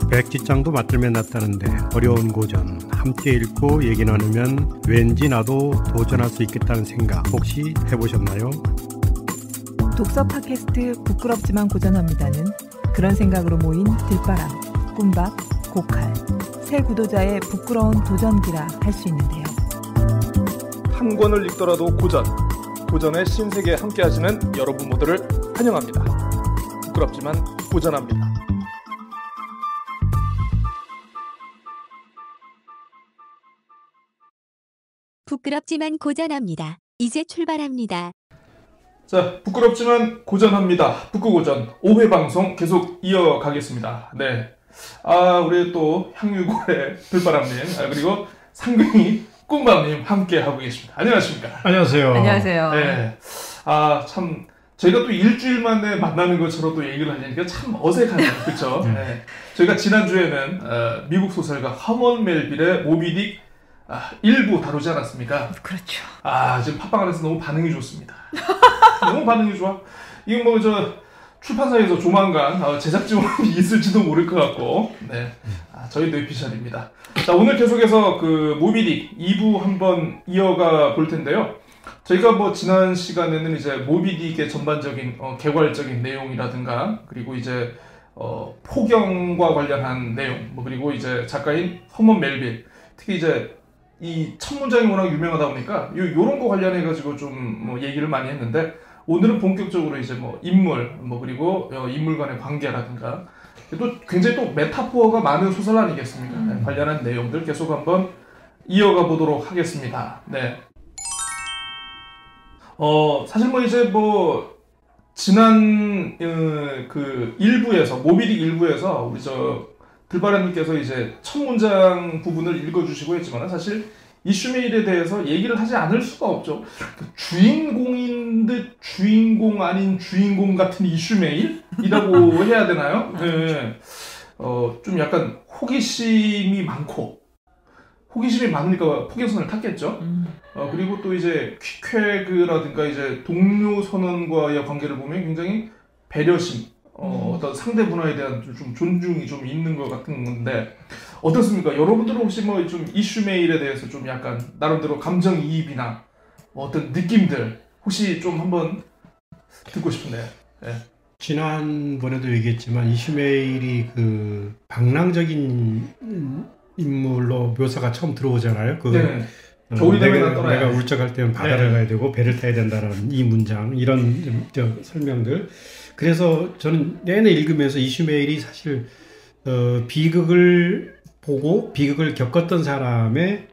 백지장도 맞들며 났다는데 어려운 고전 함께 읽고 얘기 나누면 왠지 나도 도전할 수 있겠다는 생각 혹시 해보셨나요? 독서 팟캐스트 부끄럽지만 고전합니다는 그런 생각으로 모인 들바람, 꿈밥, 고칼 새 구도자의 부끄러운 도전기라 할 수 있는데요. 한 권을 읽더라도 고전의 신세계에 함께 하시는 여러분 모두를 환영합니다. 부끄럽지만 고전합니다. 부끄럽지만 고전합니다. 이제 출발합니다. 자, 부끄럽지만 고전합니다. 북구고전 5회 방송 계속 이어가겠습니다. 네, 우리 또 향유고의 들바람님 그리고 상근이 꿈밤님 함께 하고 계십니다. 안녕하십니까? 안녕하세요. 안녕하세요. 네, 참 저희가 또 일주일 만에 만나는 것처럼 또 얘기를 하니까 참 어색하네요. 그렇죠? 네. 저희가 지난주에는 미국 소설가 허먼 멜빌의 모비딕 일부 다루지 않았습니까? 그렇죠. 지금 팟빵 안에서 너무 반응이 좋습니다. 너무 반응이 좋아. 이거 뭐 출판사에서 조만간 제작 지원이 있을지도 모를 것 같고, 네, 저희 뇌피셜입니다. 자, 오늘 계속해서 그 모비딕 2부 한번 이어가 볼 텐데요. 저희가 뭐 지난 시간에는 이제 모비딕의 전반적인 개괄적인 내용이라든가 그리고 이제 포경과 관련한 내용, 뭐 그리고 이제 작가인 허먼 멜빌, 특히 이제 이 첫 문장이 워낙 유명하다 보니까 요런 거 관련해 가지고 좀 뭐 얘기를 많이 했는데, 오늘은 본격적으로 이제 뭐 인물, 뭐 그리고 인물 간의 관계라든가 또 굉장히 또 메타포어가 많은 소설 아니겠습니까? 네, 관련한 내용들 계속 한번 이어가 보도록 하겠습니다. 네. 사실 뭐 이제 뭐 지난 그 일부에서 모비딕 1부에서 우리 들바람님께서 이제 첫 문장 부분을 읽어주시고 했지만 사실 이슈메일에 대해서 얘기를 하지 않을 수가 없죠. 주인공인 듯 주인공 아닌 주인공 같은 이슈메일이라고 해야 되나요? 네. 좀 약간 호기심이 많으니까 포경선을 탔겠죠. 그리고 또 이제 퀵회그라든가 이제 동료 선원과의 관계를 보면 굉장히 배려심, 어떤 상대 문화에 대한 좀 존중이 좀 있는 것 같은 건데 어떻습니까? 여러분들은 혹시 뭐 좀 이슈메일에 대해서 좀 약간 나름대로 감정이입이나 어떤 느낌들 혹시 좀 한번 듣고 싶은데요. 네. 지난번에도 얘기했지만 이슈메일이 그 방랑적인 인물로 묘사가 처음 들어오잖아요. 네. 겨울이 되면 내가 울적할 때는 바다를 네. 가야 되고 배를 타야 된다는 이 문장, 이런 설명들. 그래서 저는 내내 읽으면서 이슈메일이 사실 비극을 보고 비극을 겪었던 사람의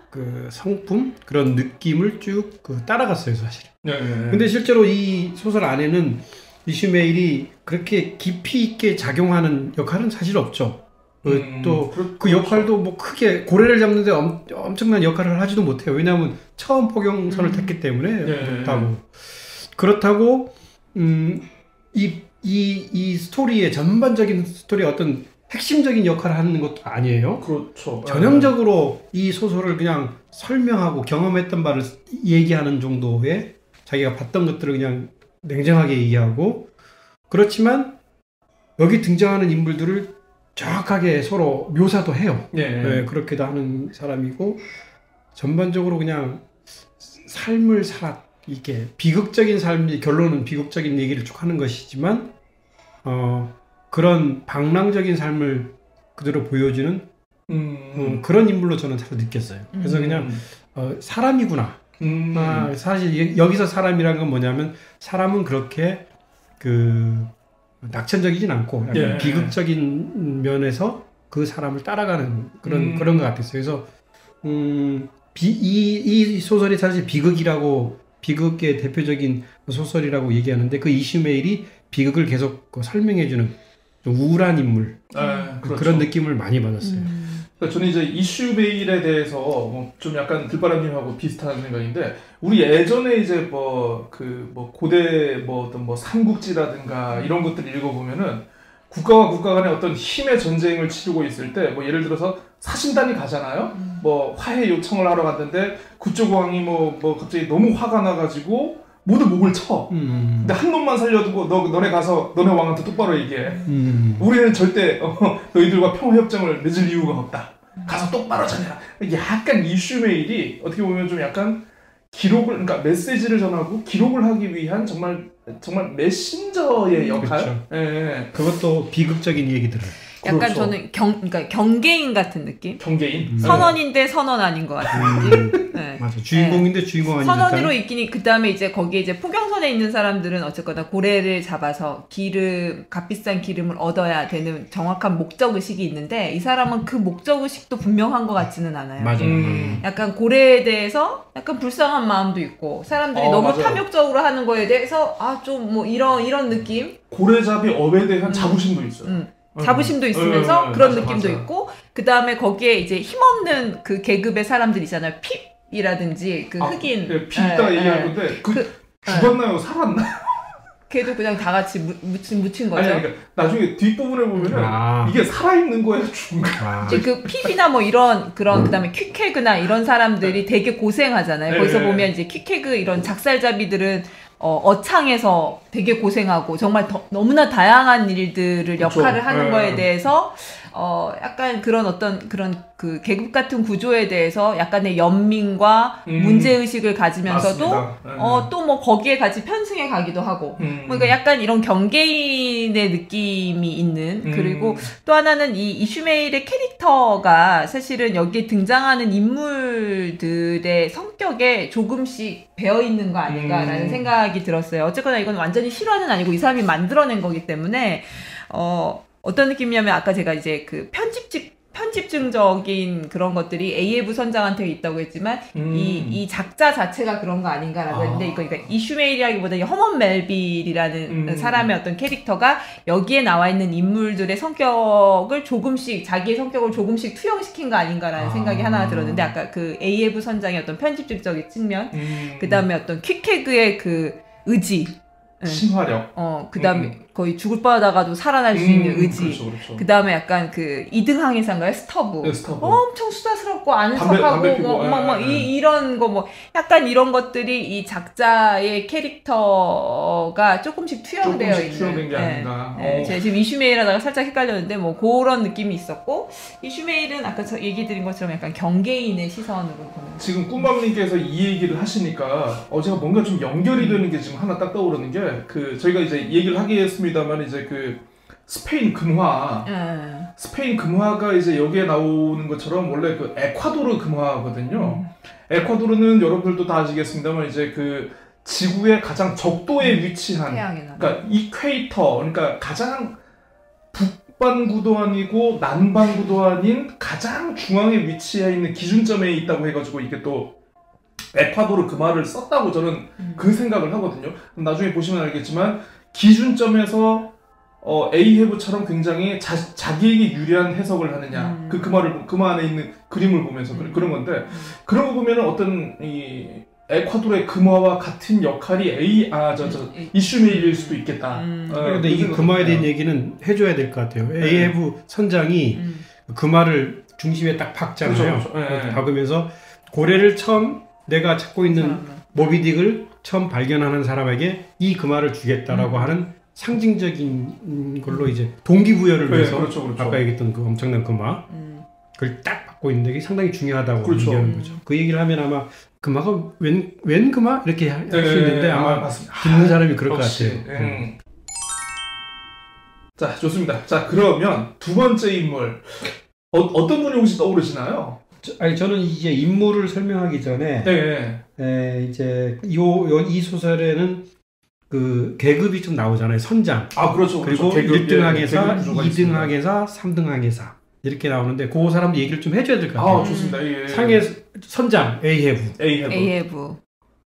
그 성품, 그런 느낌을 쭉 따라갔어요, 사실. 네. 근데 실제로 이 소설 안에는 이슈메일이 그렇게 깊이 있게 작용하는 역할은 사실 없죠. 또 그 역할도 뭐 크게 고래를 잡는데 엄청난 역할을 하지도 못해요. 왜냐하면 처음 포경선을 탔기 때문에. 그렇다고 이 스토리의 전반적인 스토리의 어떤 핵심적인 역할을 하는 것도 아니에요. 그렇죠. 전형적으로 이 소설을 그냥 설명하고 경험했던 바를 얘기하는 정도의, 자기가 봤던 것들을 그냥 냉정하게 얘기하고, 그렇지만 여기 등장하는 인물들을 정확하게 서로 묘사도 해요. 네, 그렇게도 하는 사람이고, 전반적으로 그냥 삶을 이게 비극적인 삶이, 결론은 비극적인 얘기를 쭉 하는 것이지만 그런 방랑적인 삶을 그대로 보여주는 그런 인물로 저는 잘 느꼈어요. 그래서 그냥 사람이구나. 사실 여기서 사람이란 건 뭐냐면, 사람은 그렇게 낙천적이진 않고 약간 비극적인 면에서 그 사람을 따라가는 그런 것 같았어요. 그래서 이 소설이 사실 비극의 대표적인 소설이라고 얘기하는데, 그 이슈메일이 비극을 계속 설명해주는 좀 우울한 인물, 그렇죠. 그런 느낌을 많이 받았어요. 그러니까 저는 이제 이슈메일에 대해서 좀 약간 들바람님하고 비슷한 생각인데, 우리 예전에 이제 고대 어떤 삼국지라든가 이런 것들 읽어보면은 국가와 국가 간의 어떤 힘의 전쟁을 치르고 있을 때, 뭐 예를 들어서 사신단이 가잖아요. 뭐 화해 요청을 하러 갔는데 그쪽 왕이 뭐 갑자기 너무 화가 나가지고 모두 목을 쳐. 근데 한 놈만 살려두고 너네 가서 너네 왕한테 똑바로 얘기해. 우리는 절대 너희들과 평화협정을 맺을 이유가 없다. 가서 똑바로 전해라. 약간 이슈메일이 어떻게 보면 좀 약간 기록을, 그러니까 메시지를 전하고 기록을 하기 위한 정말 메신저의 역할. 그렇죠. 예. 그것도 비극적인 얘기들을. 약간 그렇죠. 저는 그러니까 경계인 같은 느낌? 경계인? 선원인데 선원 아닌 것 같은 느낌? 네. 맞아. 주인공인데 주인공 아닌 선원으로 있기니 그 다음에 이제 거기에 이제 포경선에 있는 사람들은 어쨌거나 고래를 잡아서 값비싼 기름을 얻어야 되는 정확한 목적의식이 있는데 이 사람은 그 목적의식도 분명한 것 같지는 않아요. 맞아요. 약간 고래에 대해서 약간 불쌍한 마음도 있고 사람들이 너무 맞아요. 탐욕적으로 하는 거에 대해서 좀 뭐 이런 느낌? 고래잡이 업에 대한 자부심도 있어요. 자부심도 있으면서 그런 맞아, 느낌도 맞아. 있고 그 다음에 거기에 이제 힘없는 그 계급의 사람들 있잖아요. 핍이라든지 그 흑인 피 있다가 얘기하는 건데 죽었나요? 살았나요? 걔도 그냥 다 같이 묻힌 거죠. 아니 그러니까 나중에 뒷부분에 보면은 이게 살아있는 거야 죽은 거야. 이제 그 핍이나 뭐 이런 그런 그다음에 퀵해그나 이런 사람들이 되게 고생하잖아요. 거기서 보면 이제 퀵해그 이런 작살잡이들은 어창에서 되게 고생하고 정말 너무나 다양한 일들을 역할을 하는 거에 대해서 약간 그런 그 계급 같은 구조에 대해서 약간의 연민과 문제의식을 가지면서도 또 뭐 거기에 같이 편승해 가기도 하고 그러니까 약간 이런 경계인의 느낌이 있는 그리고 또 하나는 이 이슈메일의 캐릭터가 사실은 여기에 등장하는 인물들의 성격에 조금씩 배어있는 거 아닌가라는 생각이 들었어요. 어쨌거나 이건 완전히 실화는 아니고 이 사람이 만들어낸 거기 때문에 어떤 느낌이냐면 아까 제가 이제 그 편집증적인 그런 것들이 A예부 선장한테 있다고 했지만 이 작자 자체가 그런 거 아닌가라고 했는데 이거 그러니까 이슈메일이라기보다 허먼 멜빌이라는 사람의 어떤 캐릭터가 여기에 나와 있는 인물들의 성격을 조금씩 자기의 성격을 조금씩 투영시킨 거 아닌가라는 생각이 하나 들었는데 아까 그 A예부 선장의 어떤 편집증적인 측면 그 다음에 어떤 퀵해그의 그 의지 신화력. 그 다음에 거의 죽을 뻔하다가도 살아날 수 있는 의지. 그렇죠. 그 다음에 약간 그 이등항해상가의 스터브. 네, 스터브. 엄청 수다스럽고 아는 척하고 이런 거 뭐 약간 이런 것들이 이 작자의 캐릭터가 조금씩 투영되어 있는. 투영된 게 아닌가. 제가 지금 이슈메일 하다가 살짝 헷갈렸는데 뭐 그런 느낌이 있었고 이슈메일은 아까 저 얘기 드린 것처럼 약간 경계인의 시선으로 보는. 지금 꿈밤님께서 이 얘기를 하시니까 제가 뭔가 좀 연결이 되는 게 지금 하나 딱 떠오르는 게 그 저희가 이제 얘기를 하겠습니다만 이제 그 스페인 금화 스페인 금화가 이제 여기에 나오는 것처럼 원래 그 에콰도르 금화거든요. 에콰도르는 여러분들도 다 아시겠습니다만 이제 그 지구의 가장 적도에 위치한 그러니까 이퀘이터 그러니까 가장 북반구도 아니고 남반구도 아닌 가장 중앙에 위치해 있는 기준점에 있다고 해가지고 이게 또 에콰도르 금화를 썼다고 저는 그 생각을 하거든요. 나중에 보시면 알겠지만 기준점에서 A해부처럼 굉장히 자기에게 유리한 해석을 하느냐 그 금화 안에 있는 그림을 보면서 그런 건데 그런 거 보면은 어떤 이 에콰도르의 금화와 같은 역할이 이슈메일일 수도 있겠다. 그런데 이 금화에 대한 얘기는 해줘야 될 것 같아요. A해부 선장이 금화를 중심에 딱 박잖아요. 그렇죠. 박으면서 고래를 처음 내가 찾고 있는 모비딕을 처음 발견하는 사람에게 이 금화를 주겠다라고 하는 상징적인 걸로 이제 동기부여를 위해서 그렇죠. 아까 얘기했던 그 엄청난 금화 그걸 딱 받고 있는데 이게 상당히 중요하다고 얘기하는 거죠. 그 얘기를 하면 아마 금화가 웬 금화? 이렇게 할 수 있는데 아마 듣는 사람이 그럴 것 같아요. 자, 좋습니다. 자, 그러면 두 번째 인물 어떤 분이 혹시 떠오르시나요? 저는 이제 인물을 설명하기 전에 이제 이 소설에는 그 계급이 좀 나오잖아요. 선장. 그렇죠. 그리고 1등 항해사, 2등 항해사, 3등 항해사 이렇게 나오는데 그 사람 얘기를 좀 해줘야 될 것 같아요. 좋습니다. 선장 A해부.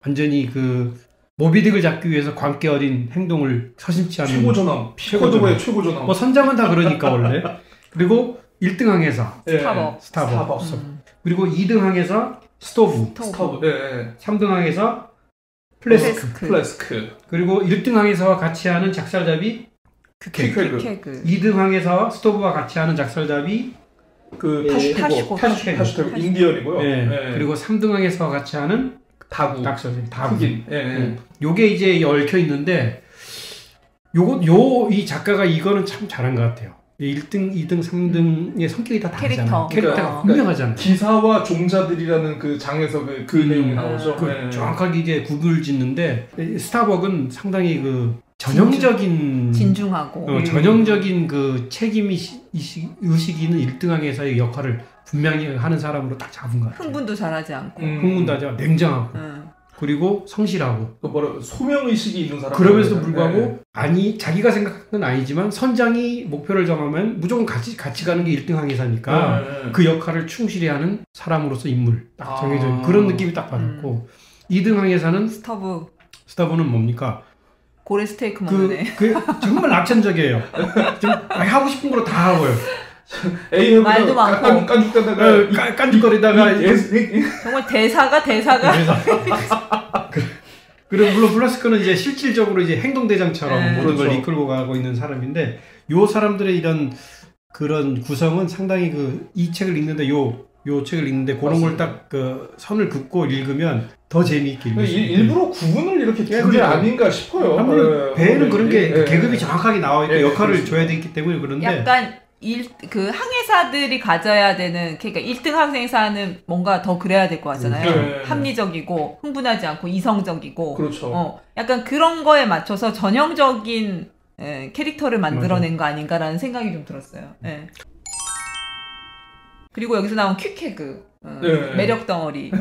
완전히 그 모비딕을 잡기 위해서 광기 어린 행동을 서슴지 않는 최고전함. 최고전함. 뭐 선장은 다 그러니까 원래. 그리고 1등 항해사 스타벅. 그리고 2등 항해사 스토브. 3등 항해사 플래스크. 그리고 1등 항해사와 같이 하는 작살잡이 퀵해그. 2등 항해사와 스토브와 같이 하는 작살잡이 타슈테고 인디언이고요. 그리고 3등 항해사와 같이 하는 다구. 흑인. 요게 이제 얽혀 있는데 이 작가가 이거는 참 잘한 것 같아요. 1등, 2등, 3등의 성격이 다 다르잖아요. 캐릭터가 분명하잖아요. 기사와 종자들이라는 그 장에서 그 내용이 나오죠. 정확하게 이제 구분을 짓는데 스타벅은 상당히 그 전형적인 진중하고 전형적인 그 책임 의식이 있는 1등항에서의 역할을 분명히 하는 사람으로 딱 잡은 것 같아요. 흥분도 잘하지 않고 흥분도 하지 않고 냉정하고 그리고 성실하고 소명 의식이 있는 사람. 그러면서도 불구하고 자기가 생각한 건 아니지만 선장이 목표를 정하면 무조건 같이 가는 게 1등 항해사니까 그 역할을 충실히 하는 사람으로서 인물 딱 정해져 그런 느낌이 딱 받았고 2등 항해사는 스타브는 뭡니까? 고래 스테이크 먹네. 정말 낙천적이에요. 좀 하고 싶은 거로 다 하고요. 말도 많고 깐죽거리다가 정말 대사가 그리고 물론 플라스코는 이제 실질적으로 이제 행동대장처럼 모든 걸 그렇죠. 이끌고 가고 있는 사람인데 요 사람들의 이런 그런 구성은 상당히 이 책을 읽는데 요 책을 읽는데 그런 걸 딱 선을 긋고 읽으면 더 재미있게 읽을 수 있어요. 일부러 구분을 이렇게 둔 게 아닌가 싶어요. 배에는 그런 게 계급이 정확하게 나와 있고 역할을 줘야 되기 때문에 그런데 약간 그 항해사들이 가져야 되는 그러니까 1등 항해사는 뭔가 더 그래야 될 것 같잖아요. 합리적이고 흥분하지 않고 이성적이고 그렇죠. 약간 그런 거에 맞춰서 전형적인 캐릭터를 만들어낸 거 아닌가라는 생각이 좀 들었어요. 그리고 여기서 나온 퀵해그 매력 덩어리.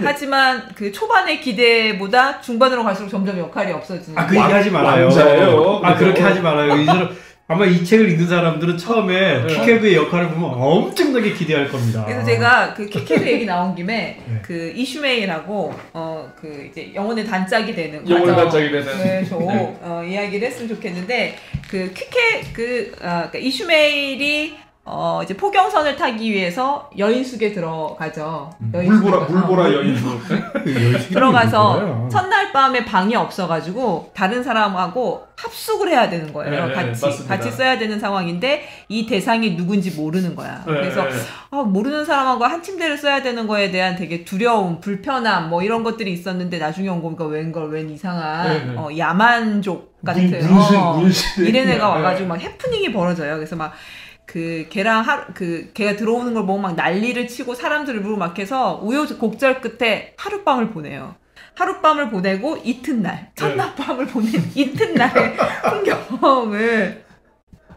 하지만 그 초반의 기대보다 중반으로 갈수록 점점 역할이 없어지는. 그 얘기 하지 말아요. 왕자예요. 그렇게 하지 말아요. 아마 이 책을 읽는 사람들은 처음에 퀵해그의 역할을 보면 엄청나게 기대할 겁니다. 그래서 제가 그 퀵해그 얘기 나온 김에 그 이슈메이라고 그 이제 영혼의 단짝이 되는 이야기를 했으면 좋겠는데 그 그러니까 이슈메일이 이제 포경선을 타기 위해서 여인숙에 들어가죠. 물보라 여인숙. 들어가서 첫날 밤에 방이 없어가지고 다른 사람하고 합숙을 해야 되는 거예요. 같이 써야 되는 상황인데 이 대상이 누군지 모르는 거야. 그래서 모르는 사람하고 한 침대를 써야 되는 거에 대한 되게 두려움, 불편함 뭐 이런 것들이 있었는데 나중에 온 거니까 웬 이상한 야만족 같은 이런 애가 와가지고 막 해프닝이 벌어져요. 그래서 막 걔가 들어오는 걸 보고 막 난리를 치고 사람들을 부르고 막 해서 우여곡절 끝에 하룻밤을 보내요. 하룻밤을 보내고 이튿날, 첫날밤을 보낸 이튿날의 풍경을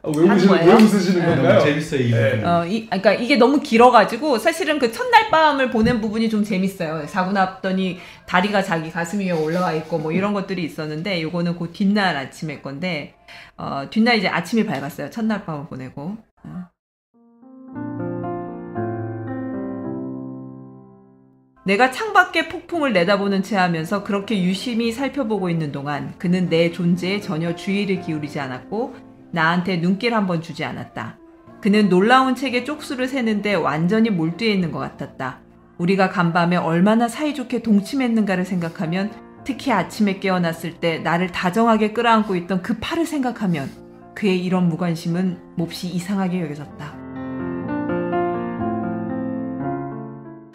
왜 웃으시는 건가요? 재밌어요. 그러니까 이게 너무 길어가지고 사실은 그 첫날 밤을 보낸 부분이 좀 재밌어요. 자고 났더니 다리가 자기 가슴 위에 올라와 있고 뭐 이런 것들이 있었는데 요거는 그 뒷날 아침에 건데 뒷날 이제 아침이 밝았어요. 첫날 밤을 보내고. 내가 창밖의 폭풍을 내다보는 채 하면서 그렇게 유심히 살펴보고 있는 동안 그는 내 존재에 전혀 주의를 기울이지 않았고 나한테 눈길 한번 주지 않았다. 그는 놀라운 책의 쪽수를 세는데 완전히 몰두해 있는 것 같았다. 우리가 간밤에 얼마나 사이좋게 동침했는가를 생각하면 특히 아침에 깨어났을 때 나를 다정하게 끌어안고 있던 그 팔을 생각하면 그의 이런 무관심은 몹시 이상하게 여겨졌다.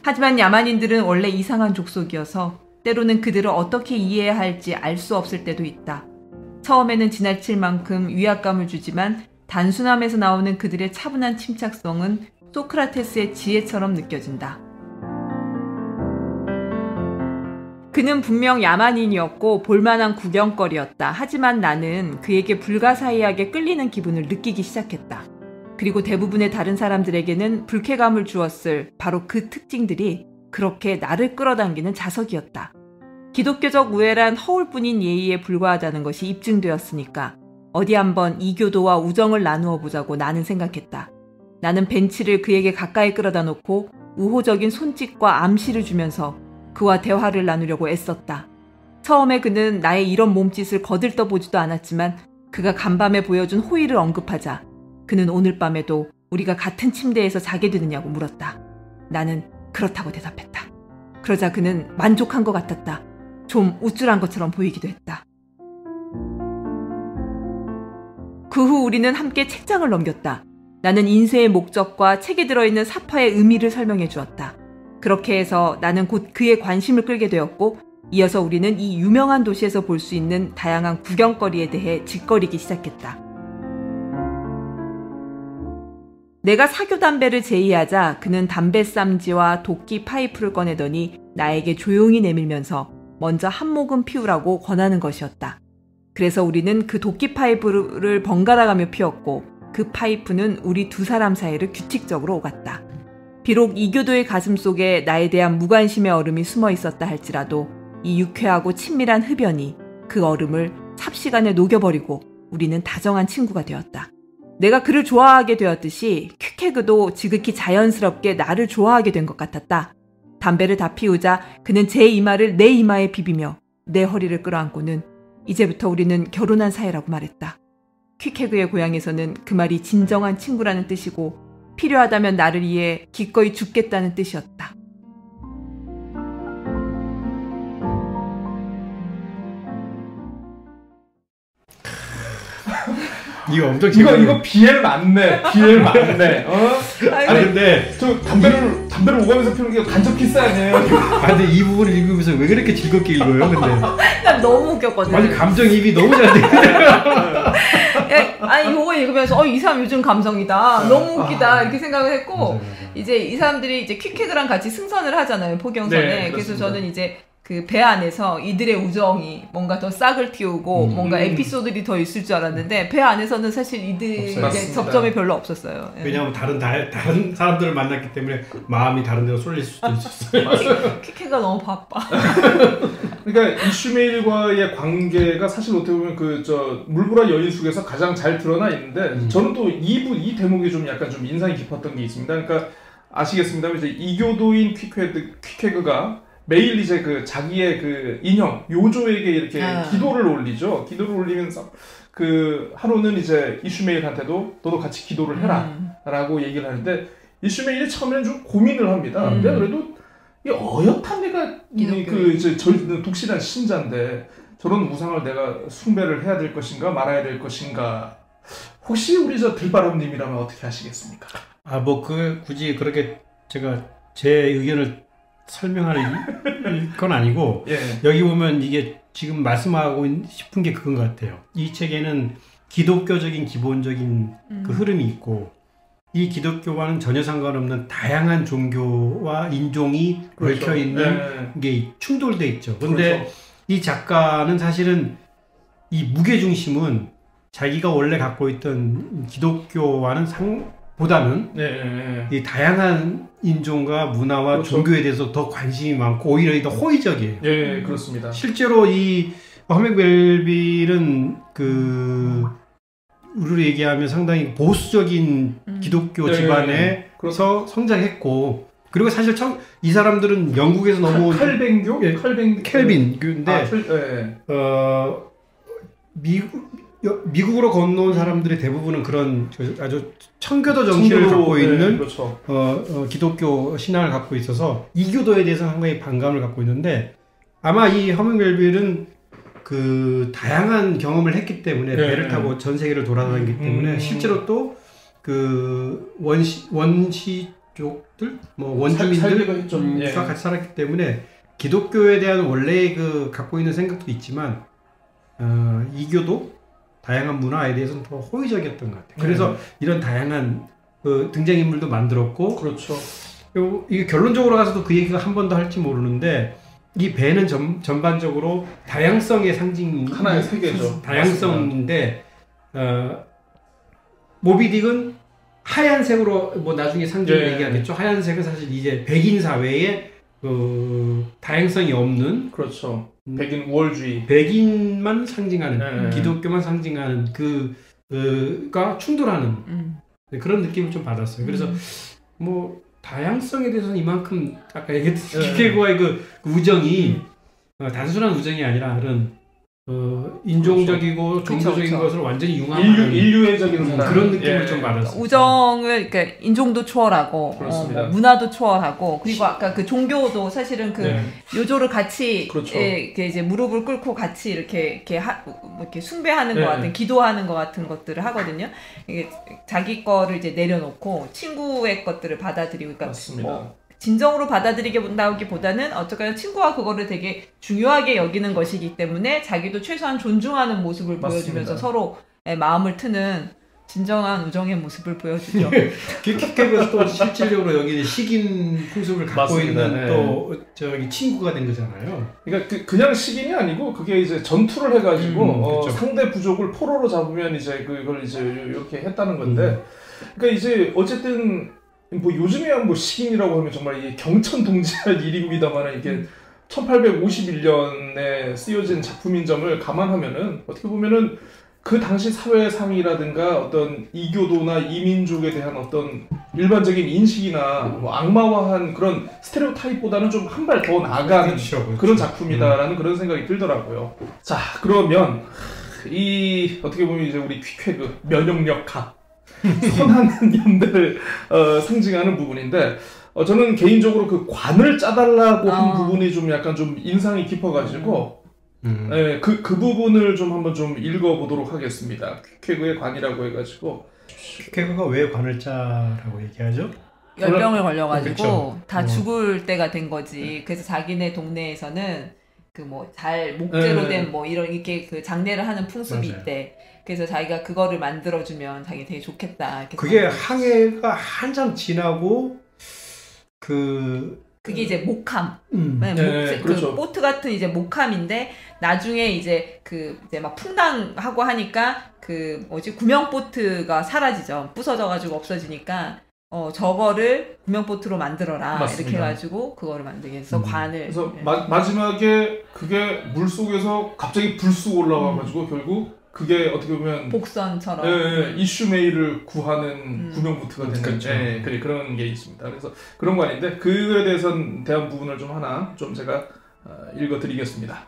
하지만 야만인들은 원래 이상한 족속이어서 때로는 그들을 어떻게 이해해야 할지 알 수 없을 때도 있다. 처음에는 지나칠 만큼 위압감을 주지만 단순함에서 나오는 그들의 차분한 침착성은 소크라테스의 지혜처럼 느껴진다. 그는 분명 야만인이었고 볼만한 구경거리였다. 하지만 나는 그에게 불가사의하게 끌리는 기분을 느끼기 시작했다. 그리고 대부분의 다른 사람들에게는 불쾌감을 주었을 바로 그 특징들이 그렇게 나를 끌어당기는 자석이었다. 기독교적 우애란 허울뿐인 예의에 불과하다는 것이 입증되었으니까 어디 한번 이교도와 우정을 나누어 보자고 나는 생각했다. 나는 벤치를 그에게 가까이 끌어다 놓고 우호적인 손짓과 암시를 주면서 그와 대화를 나누려고 애썼다. 처음에 그는 나의 이런 몸짓을 거들떠보지도 않았지만 그가 간밤에 보여준 호의를 언급하자 그는 오늘 밤에도 우리가 같은 침대에서 자게 되느냐고 물었다. 나는 그렇다고 대답했다. 그러자 그는 만족한 것 같았다. 좀 우쭐한 것처럼 보이기도 했다. 그 후 우리는 함께 책장을 넘겼다. 나는 인쇄의 목적과 책에 들어있는 사파의 의미를 설명해 주었다. 그렇게 해서 나는 곧 그의 관심을 끌게 되었고 이어서 우리는 이 유명한 도시에서 볼 수 있는 다양한 구경거리에 대해 짓거리기 시작했다. 내가 사교 담배를 제의하자 그는 담배 쌈지와 도끼 파이프를 꺼내더니 나에게 조용히 내밀면서 먼저 한 모금 피우라고 권하는 것이었다. 그래서 우리는 그 도끼 파이프를 번갈아가며 피웠고 그 파이프는 우리 두 사람 사이를 규칙적으로 오갔다. 비록 이교도의 가슴 속에 나에 대한 무관심의 얼음이 숨어 있었다 할지라도 이 유쾌하고 친밀한 흡연이 그 얼음을 삽시간에 녹여버리고 우리는 다정한 친구가 되었다. 내가 그를 좋아하게 되었듯이 퀵해그도 지극히 자연스럽게 나를 좋아하게 된 것 같았다. 담배를 다 피우자 그는 제 이마를 내 이마에 비비며 내 허리를 끌어안고는 이제부터 우리는 결혼한 사이라고 말했다. 퀵해그의 고향에서는 그 말이 진정한 친구라는 뜻이고 필요하다면 나를 위해 기꺼이 죽겠다는 뜻이었다. 이거 엄청 이거 BL 맞네. BL 맞네. 아니 근데 저 담배를 오가면서 피우는 게 간접 키스 아니에요? 근데 이 부분을 읽으면서 왜 그렇게 즐겁게 읽어요? 근데 난 너무 웃겼거든. 아니 감정입이 너무 잘 돼. 아니 이거 읽으면서 이 사람 요즘 감성이다. 너무 웃기다 이렇게 생각을 했고 맞아요. 이제 이 사람들이 이제 퀵해그랑 같이 승선을 하잖아요 포경선에. 네, 그래서 저는 이제 그 배 안에서 이들의 우정이 뭔가 더 싹을 틔우고 뭔가 에피소드들이 더 있을 줄 알았는데 배 안에서는 사실 이들의 접점이 별로 없었어요. 왜냐하면 다른 사람들을 만났기 때문에 마음이 다른 데로 쏠릴 수도 있었어요. 퀵해가 너무 바빠. 그러니까 이슈메일과의 관계가 사실 어떻게 보면 물보라 여인 속에서 가장 잘 드러나 있는데 저는 또 이 대목이 좀 약간 좀 인상이 깊었던 게 있습니다. 그러니까 아시겠습니다만 이제 이교도인 퀵해그가 매일 이제 그 자기의 그 인형 요조에게 이렇게 기도를 올리죠. 기도를 올리면서 그 하루는 이제 이슈메일한테도 너도 같이 기도를 해라라고 얘기를 하는데 이슈메일이 처음에는 좀 고민을 합니다. 근데 그래도 이 어엿한 내가 독실한 신자인데 저런 우상을 내가 숭배를 해야 될 것인가 말아야 될 것인가. 혹시 우리 들바람님이라면 어떻게 하시겠습니까? 굳이 그렇게 제가 제 의견을 설명할 건 아니고 예. 여기 보면 이게 지금 말씀하고 싶은 게 그건 것 같아요. 이 책에는 기독교적인 기본적인 그 흐름이 있고 이 기독교와는 전혀 상관없는 다양한 종교와 인종이 그렇죠. 얽혀 있는 게 충돌돼 있죠. 근데 그렇죠. 이 작가는 사실은 이 무게 중심은 자기가 원래 갖고 있던 기독교와는 보다는 이 다양한 인종과 문화와 그렇죠. 종교에 대해서 더 관심이 많고 오히려 더 호의적이에요. 예, 그렇습니다. 실제로 이 허밍벨빌은 우리로 얘기하면 상당히 보수적인 기독교 집안에서 성장했고 그리고 사실 이 사람들은 영국에서 넘어온 칼뱅교? 켈빈 근데 미국으로 건너온 사람들의 대부분은 그런 아주 청교도 정신을 갖고 있는 그렇죠. 기독교 신앙을 갖고 있어서 이교도에 대해서 상당히 반감을 갖고 있는데 아마 이 허밍벨빌은 그 다양한 경험을 했기 때문에 배를 타고 전 세계를 돌아다녔기 때문에 실제로 또 그 원시족들 원주민들과 같이 살았기 때문에 기독교에 대한 원래 그 갖고 있는 생각도 있지만 이교도 다양한 문화에 대해서는 더 호의적이었던 것 같아요. 그래서 이런 다양한 등장인물도 만들었고, 그렇죠. 이게 결론적으로 가서도 그 얘기가 한 번 더 할지 모르는데 이 배는 전반적으로 다양성의 상징, 하나의 세계죠. 다양성인데 모비딕은 하얀색으로 나중에 상징을 얘기하겠죠. 하얀색은 사실 이제 백인 사회에 다양성이 없는 그렇죠. 백인 우월주의. 백인만 상징하는 기독교만 상징하는 그가 충돌하는 그런 느낌을 좀 받았어요. 그래서 다양성에 대해서는 이만큼 아까 얘기했듯이 퀵해그와의 그 우정이 단순한 우정이 아니라 그런 인종적이고 종교적인 것을 완전히 융합하는 인류애적인 그런 느낌을 좀 받았어요. 우정을 그러니까 인종도 초월하고 문화도 초월하고 그리고 아까 그 종교도 사실은 요조를 같이 이렇게 이제 무릎을 꿇고 같이 이렇게 숭배하는 것 같은 기도하는 것 같은 것들을 하거든요. 이게 자기 거를 이제 내려놓고 친구의 것들을 받아들이고 그러니까 진정으로 받아들이게 본다기보다는 어쨌거나 친구가 그거를 되게 중요하게 여기는 것이기 때문에 자기도 최소한 존중하는 모습을 보여주면서 맞습니다. 서로 마음을 트는 진정한 우정의 모습을 보여주죠. 퀵캡은 또 실질적으로 여기 식인 풍습을 갖고 맞습니다. 있는 네. 또 저기 친구가 된 거잖아요. 그러니까 그냥 식인이 아니고 그게 이제 전투를 해가지고 그쵸. 상대 부족을 포로로 잡으면 이제 그걸 이제 이렇게 했다는 건데, 그러니까 이제 어쨌든 뭐 요즘에야 뭐 식인이라고 하면 정말 이게 경천동지할 일입니다만 이게 1851년에 쓰여진 작품인 점을 감안하면은 어떻게 보면은 그 당시 사회상이라든가 어떤 이교도나 이민족에 대한 어떤 일반적인 인식이나 뭐 악마화한 그런 스테레오타입보다는 좀 한 발 더 나아가는 그렇죠. 그런 작품이다라는 그런 생각이 들더라고요. 자, 그러면 이 어떻게 보면 이제 우리 퀵회그 면역력 각 선한 연대를 상징하는 부분인데, 저는 개인적으로 그 관을 짜달라고 한 부분이 좀 약간 좀 인상이 깊어가지고 네, 그 부분을 좀 한번 좀 읽어보도록 하겠습니다. 퀵회그의 관이라고 해가지고. 퀵회그가 왜 관을 짜라고 얘기하죠? 열병을 걸려가지고 그렇죠. 다 죽을 때가 된 거지. 그래서 자기네 동네에서는 그 뭐 잘 목재로 된 뭐 이런 이렇게 그 장례를 하는 풍습이 맞아요. 있대. 그래서 자기가 그거를 만들어주면 자기 되게 좋겠다. 이렇게 그게 생각하고. 항해가 한참 지나고 그게 이제 목함. 네, 그렇죠. 그 보트 같은 이제 목함인데 나중에 이제 그 이제 막 풍당하고 하니까 그 뭐지 구명 보트가 사라지죠. 부서져가지고 없어지니까 저거를 구명 보트로 만들어라. 맞습니다. 이렇게 해가지고 그거를 만들게 해서 관을. 그래서 마지막에 그게 물 속에서 갑자기 불쑥 올라와가지고 결국 그게 어떻게 보면 복선처럼. 이슈메이를 구하는 구명보트가 되는 그렇죠. 그런 게 있습니다. 그래서 그런 거 아닌데 그거에 대한 부분을 좀 하나 좀 제가 읽어드리겠습니다.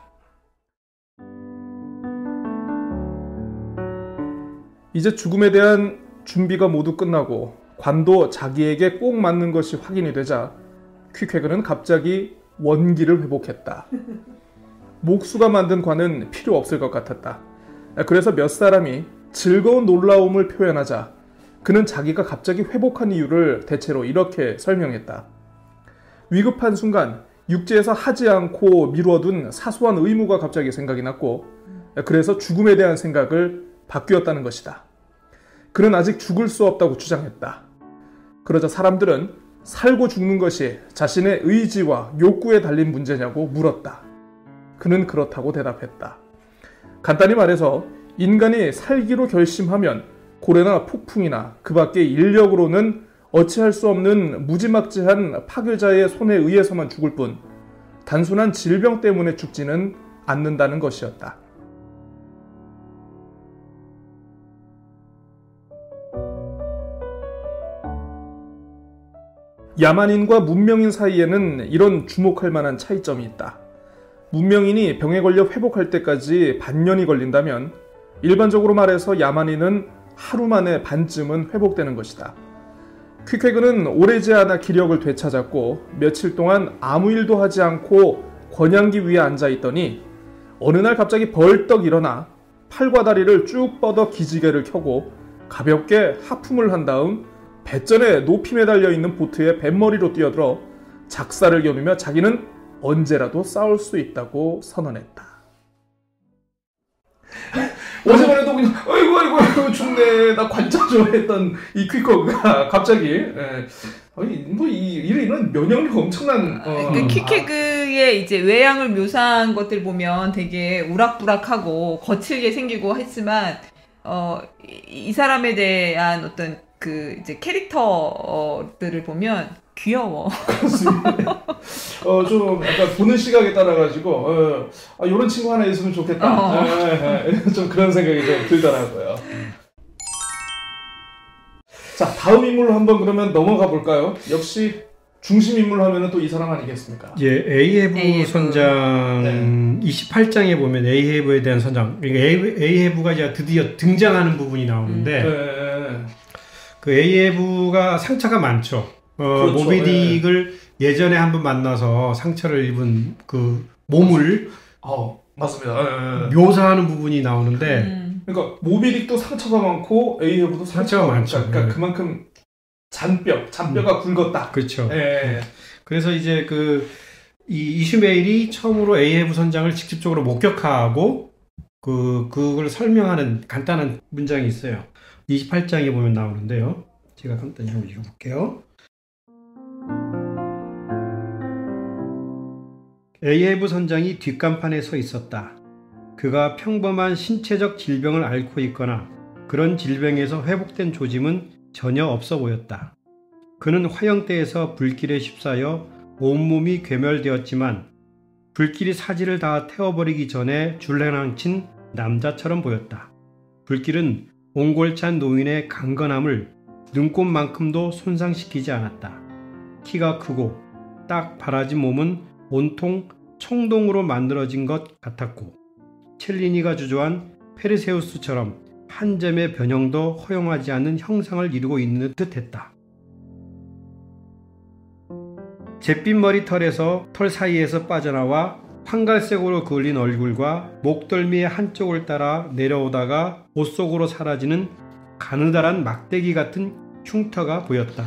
이제 죽음에 대한 준비가 모두 끝나고 관도 자기에게 꼭 맞는 것이 확인이 되자 퀵회그는 갑자기 원기를 회복했다. 목수가 만든 관은 필요 없을 것 같았다. 그래서 몇 사람이 즐거운 놀라움을 표현하자 그는 자기가 갑자기 회복한 이유를 대체로 이렇게 설명했다. 위급한 순간 육지에서 하지 않고 미루어둔 사소한 의무가 갑자기 생각이 났고 그래서 죽음에 대한 생각을 바뀌었다는 것이다. 그는 아직 죽을 수 없다고 주장했다. 그러자 사람들은 살고 죽는 것이 자신의 의지와 욕구에 달린 문제냐고 물었다. 그는 그렇다고 대답했다. 간단히 말해서 인간이 살기로 결심하면 고래나 폭풍이나 그 밖의 인력으로는 어찌할 수 없는 무지막지한 파괴자의 손에 의해서만 죽을 뿐 단순한 질병 때문에 죽지는 않는다는 것이었다. 야만인과 문명인 사이에는 이런 주목할 만한 차이점이 있다. 문명인이 병에 걸려 회복할 때까지 반년이 걸린다면 일반적으로 말해서 야만인은 하루 만에 반쯤은 회복되는 것이다. 퀵회그는 오래지 않아 기력을 되찾았고 며칠 동안 아무 일도 하지 않고 권양기 위에 앉아있더니 어느 날 갑자기 벌떡 일어나 팔과 다리를 쭉 뻗어 기지개를 켜고 가볍게 하품을 한 다음 배전에 높이 매달려 있는 보트에 뱃머리로 뛰어들어 작사를 겨누며 자기는 언제라도 싸울 수 있다고 선언했다. 어제만 해도 그냥 아이고 죽네 나 관짜줘 했던 이 퀵회그가 갑자기 이런 면역력 엄청난 그 퀵회그의 이제 외양을 묘사한 것들 보면 되게 우락부락하고 거칠게 생기고 했지만 이 사람에 대한 어떤 그 이제 캐릭터들을 보면 귀여워. 그렇습니다. 좀 약간 보는 시각에 따라 가지고 이런 친구 하나 있으면 좋겠다. 좀 그런 생각이 좀 들더라고요. 자, 다음 인물로 한번 그러면 넘어가 볼까요? 역시 중심 인물 하면은 또 이 사람 아니겠습니까? 예, 에이헤브 선장 네. 28장에 보면 에이헤브에 대한 선장, 그러니까 에이헤브가 이제 드디어 등장하는 부분이 나오는데 그 에이헤브가 상처가 많죠. 그렇죠. 모비딕을 예전에 한번 만나서 상처를 입은 그 몸을 맞습니다. 묘사하는 부분이 나오는데 그러니까 모비딕도 상처가 많고 에이헤브도 상처가 많죠. 그러니까 네. 그만큼 잔뼈가 굵었다. 그렇죠. 예. 그래서 이제 이 이슈메일이 처음으로 에이헤브 선장을 직접적으로 목격하고 그걸 설명하는 간단한 문장이 있어요. 28장에 보면 나오는데요. 제가 간단히 한번 읽어볼게요. 에이헤브 선장이 뒷간판에 서 있었다. 그가 평범한 신체적 질병을 앓고 있거나 그런 질병에서 회복된 조짐은 전혀 없어 보였다. 그는 화형대에서 불길에 휩싸여 온몸이 괴멸되었지만 불길이 사지를 다 태워버리기 전에 줄레랑친 남자처럼 보였다. 불길은 옹골찬 노인의 강건함을 눈곱만큼도 손상시키지 않았다. 키가 크고 딱 바라진 몸은 온통 청동으로 만들어진 것 같았고 첼리니가 주조한 페르세우스처럼 한 점의 변형도 허용하지 않는 형상을 이루고 있는 듯했다. 잿빛 머리털에서 털 사이에서 빠져나와 황갈색으로 그을린 얼굴과 목덜미의 한쪽을 따라 내려오다가 옷 속으로 사라지는 가느다란 막대기 같은 흉터가 보였다.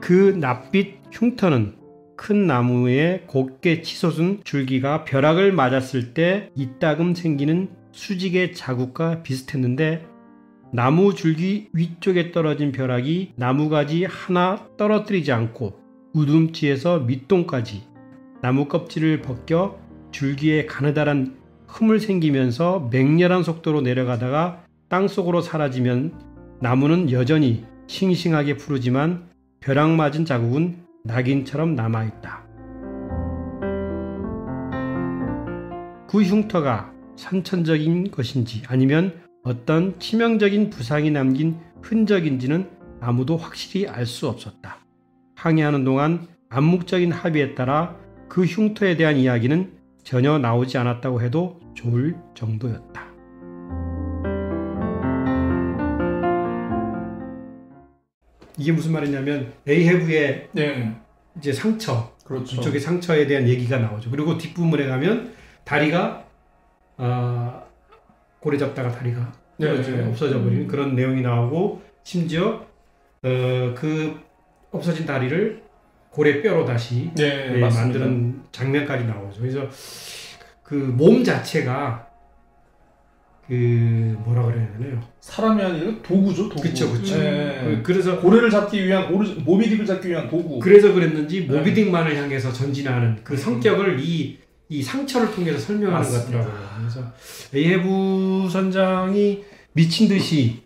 그 낯빛 흉터는 큰 나무에 곱게 치솟은 줄기가 벼락을 맞았을 때 이따금 생기는 수직의 자국과 비슷했는데 나무 줄기 위쪽에 떨어진 벼락이 나무가지 하나 떨어뜨리지 않고 우둠치에서 밑동까지 나무 껍질을 벗겨 줄기에 가느다란 흠을 생기면서 맹렬한 속도로 내려가다가 땅속으로 사라지면 나무는 여전히 싱싱하게 푸르지만 벼락 맞은 자국은 낙인처럼 남아있다. 그 흉터가 선천적인 것인지 아니면 어떤 치명적인 부상이 남긴 흔적인지는 아무도 확실히 알 수 없었다. 항해하는 동안 암묵적인 합의에 따라 그 흉터에 대한 이야기는 전혀 나오지 않았다고 해도 좋을 정도였다. 이게 무슨 말이냐면 에이헤브의 이제 상처, 그렇죠. 이쪽의 상처에 대한 얘기가 나오죠. 그리고 뒷부분에 가면 다리가 고래 잡다가 다리가 없어져 버리는 그런 내용이 나오고 심지어 그 없어진 다리를 고래 뼈로 다시 만드는 장면까지 나오죠. 그래서 그 몸 자체가 그 뭐라 그래야 되나요? 사람이 아니라 도구죠, 도구. 그렇죠. 네. 그래서 고래를 잡기 위한 모비딕을 잡기 위한 도구. 그래서 그랬는지 모비딕만을 향해서 전진하는 그 성격을 이 상처를 통해서 설명하는 것 같더라고요. 그래서 에이헤브 선장이 미친 듯이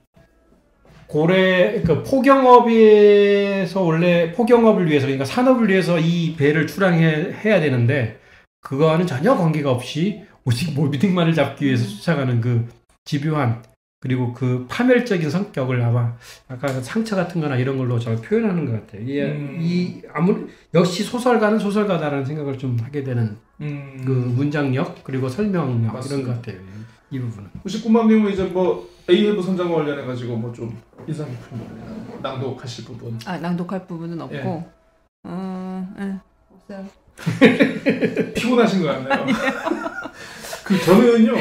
고래, 그러니까 포경업에서 원래 포경업을 위해서, 그러니까 산업을 위해서 이 배를 출항해야 되는데 그거와는 전혀 관계가 없이 오직 모비딕만을 잡기 위해서 쫓아가는 그 집요한 그리고 그 파멸적인 성격을 아마 아까 상처 같은 거나 이런 걸로 잘 표현하는 것 같아요. 역시 소설가는 소설가다라는 생각을 좀 하게 되는 그 문장력 그리고 설명력 맞습니다. 이런 것 같아요. 이 부분은. 혹시 꿈밤님은 이제 뭐 에이헤브 선장과 관련해 가지고 뭐 좀 인상 깊은 거 낭독하실 부분? 낭독할 부분은 없고. 없어요. 피곤하신 것 같네요. 저는요,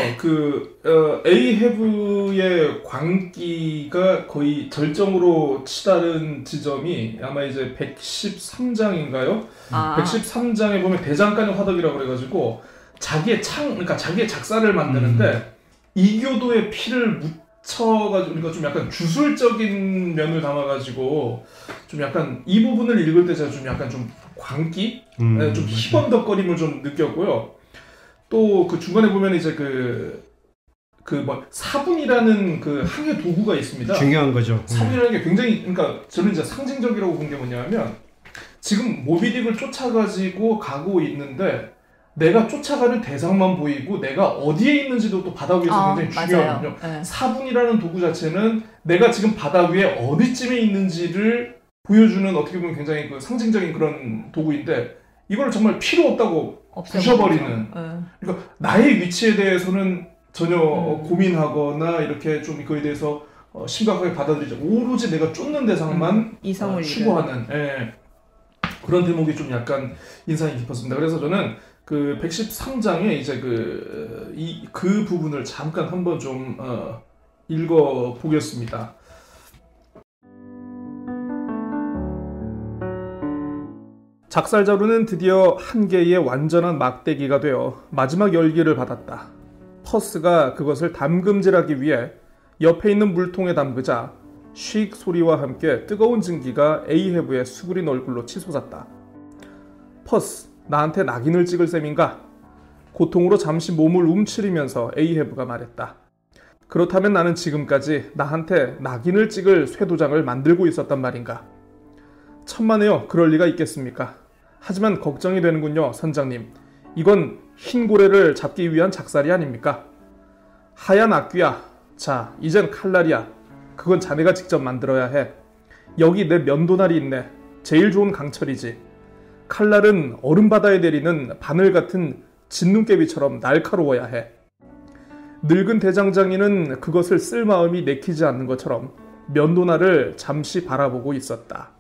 에이헤브의 광기가 거의 절정으로 치달은 지점이 아마 이제 113장인가요? 113장에 보면 대장간의 화덕이라고 그래가지고 자기의 그러니까 자기의 작사를 만드는데 이교도의 피를 묻혀가지고, 그러니까 좀 약간 주술적인 면을 담아가지고 좀 약간 이 부분을 읽을 때 제가 좀 약간 좀 광기? 좀 희번덕거림을 좀 느꼈고요. 또 그 중간에 보면 이제 사분이라는 그 항해 도구가 있습니다. 중요한 거죠. 사분이라는 게 굉장히, 그러니까 저는 이제 상징적이라고 본 게 뭐냐면 지금 모비딕을 쫓아가지고 가고 있는데 내가 쫓아가는 대상만 보이고 내가 어디에 있는지도 또 바다 위에서 굉장히 중요하거든요. 네. 사분이라는 도구 자체는 내가 지금 바다 위에 어디쯤에 있는지를 보여주는 어떻게 보면 굉장히 그 상징적인 그런 도구인데 이걸 정말 필요 없다고 부셔버리는. 그러니까 나의 위치에 대해서는 전혀 고민하거나 이렇게 좀 그거에 대해서 심각하게 받아들이지, 오로지 내가 쫓는 대상만 이성을 추구하는 그런 대목이 좀 약간 인상이 깊었습니다. 그래서 저는 그 113장에 이제 그 부분을 잠깐 한번 좀 읽어 보겠습니다. 작살자루는 드디어 한 개의 완전한 막대기가 되어 마지막 열기를 받았다. 퍼스가 그것을 담금질하기 위해 옆에 있는 물통에 담그자 쉭 소리와 함께 뜨거운 증기가 에이헤브의 수그린 얼굴로 치솟았다. 퍼스, 나한테 낙인을 찍을 셈인가? 고통으로 잠시 몸을 움츠리면서 에이헤브가 말했다. 그렇다면 나는 지금까지 나한테 낙인을 찍을 쇠도장을 만들고 있었단 말인가? 천만에요. 그럴 리가 있겠습니까? 하지만 걱정이 되는군요, 선장님. 이건 흰 고래를 잡기 위한 작살이 아닙니까? 하얀 악귀야. 자, 이젠 칼날이야. 그건 자네가 직접 만들어야 해. 여기 내 면도날이 있네. 제일 좋은 강철이지. 칼날은 얼음바다에 내리는 바늘 같은 진눈깨비처럼 날카로워야 해. 늙은 대장장이는 그것을 쓸 마음이 내키지 않는 것처럼 면도날을 잠시 바라보고 있었다.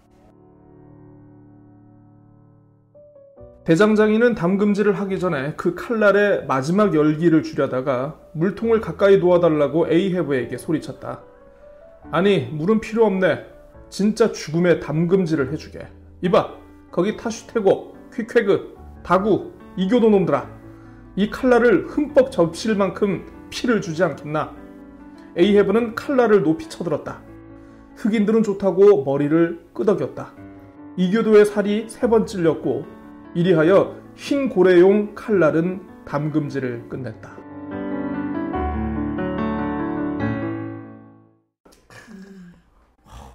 대장장이는 담금질을 하기 전에 그 칼날의 마지막 열기를 주려다가 물통을 가까이 놓아달라고 에이헤브에게 소리쳤다. 아니, 물은 필요 없네. 진짜 죽음의 담금질을 해주게. 이봐, 거기 타슈테고, 퀴쾌그, 다구, 이교도 놈들아. 이 칼날을 흠뻑 접실 만큼 피를 주지 않겠나? 에이헤브는 칼날을 높이 쳐들었다. 흑인들은 좋다고 머리를 끄덕였다. 이교도의 살이 3번 찔렸고 이리하여 흰 고래용 칼날은 담금질을 끝냈다.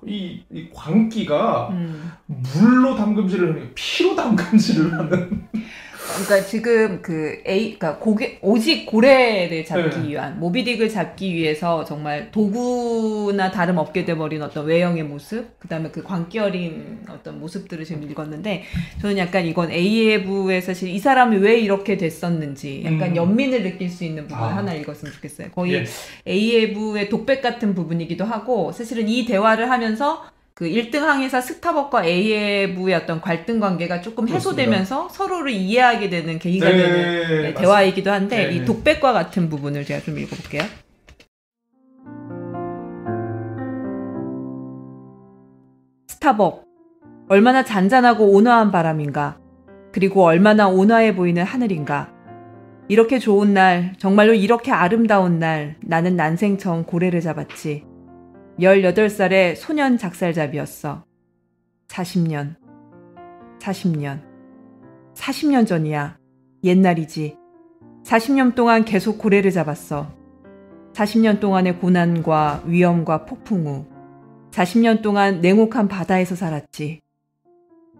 이 광기가 물로 담금질을 하는, 피로 담금질을 하는. 그러니까 지금 그러니까 오직 고래를 잡기 위한, 모비딕을 잡기 위해서 정말 도구나 다름없게 돼버린 어떤 외형의 모습, 그 다음에 그 광기 어린 어떤 모습들을 지금 읽었는데, 저는 약간 이건 에이헤브의 사실 이 사람이 왜 이렇게 됐었는지 약간 연민을 느낄 수 있는 부분을 하나 읽었으면 좋겠어요. 거의 에이헤브의 독백 같은 부분이기도 하고, 사실은 이 대화를 하면서 그 1등 항해사 스타벅과 에이헤브의 어떤 갈등 관계가 조금 해소되면서 서로를 이해하게 되는 계기가 되는 대화이기도 한데, 이 독백과 같은 부분을 제가 좀 읽어볼게요. 스타벅, 얼마나 잔잔하고 온화한 바람인가. 그리고 얼마나 온화해 보이는 하늘인가. 이렇게 좋은 날, 정말로 이렇게 아름다운 날, 나는 난생 처음 고래를 잡았지. 18살의 소년 작살잡이였어. 40년 전이야. 옛날이지. 40년 동안 계속 고래를 잡았어. 40년 동안의 고난과 위험과 폭풍 후 40년 동안 냉혹한 바다에서 살았지.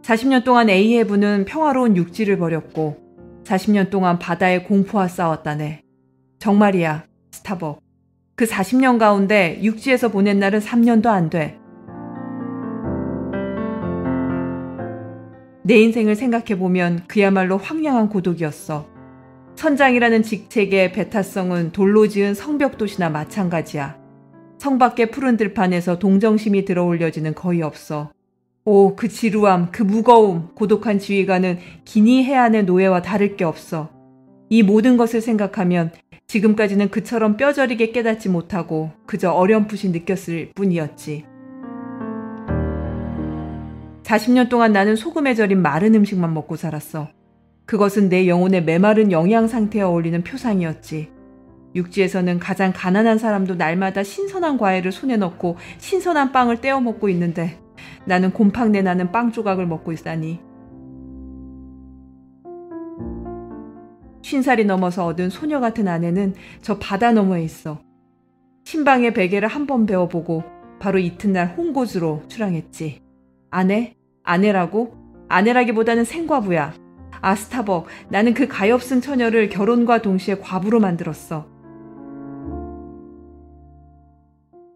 40년 동안 에이헤브는 평화로운 육지를 버렸고 40년 동안 바다의 공포와 싸웠다네. 정말이야, 스타벅. 그 40년 가운데 육지에서 보낸 날은 3년도 안 돼. 내 인생을 생각해보면 그야말로 황량한 고독이었어. 선장이라는 직책의 배타성은 돌로 지은 성벽도시나 마찬가지야. 성 밖의 푸른 들판에서 동정심이 들어올려지는 거의 없어. 오, 그 지루함, 그 무거움, 고독한 지휘관은 기니 해안의 노예와 다를 게 없어. 이 모든 것을 생각하면 지금까지는 그처럼 뼈저리게 깨닫지 못하고 그저 어렴풋이 느꼈을 뿐이었지. 40년 동안 나는 소금에 절인 마른 음식만 먹고 살았어. 그것은 내 영혼의 메마른 영양 상태에 어울리는 표상이었지. 육지에서는 가장 가난한 사람도 날마다 신선한 과일을 손에 넣고 신선한 빵을 떼어 먹고 있는데 나는 곰팡내 나는 빵 조각을 먹고 있다니. 50살이 넘어서 얻은 소녀 같은 아내는 저 바다 너머에 있어. 신방의 베개를 한번 배워보고 바로 이튿날 홍고수로 출항했지. 아내? 아내라고? 아내라기보다는 생과부야. 아, 스타벅, 나는 그 가엾은 처녀를 결혼과 동시에 과부로 만들었어.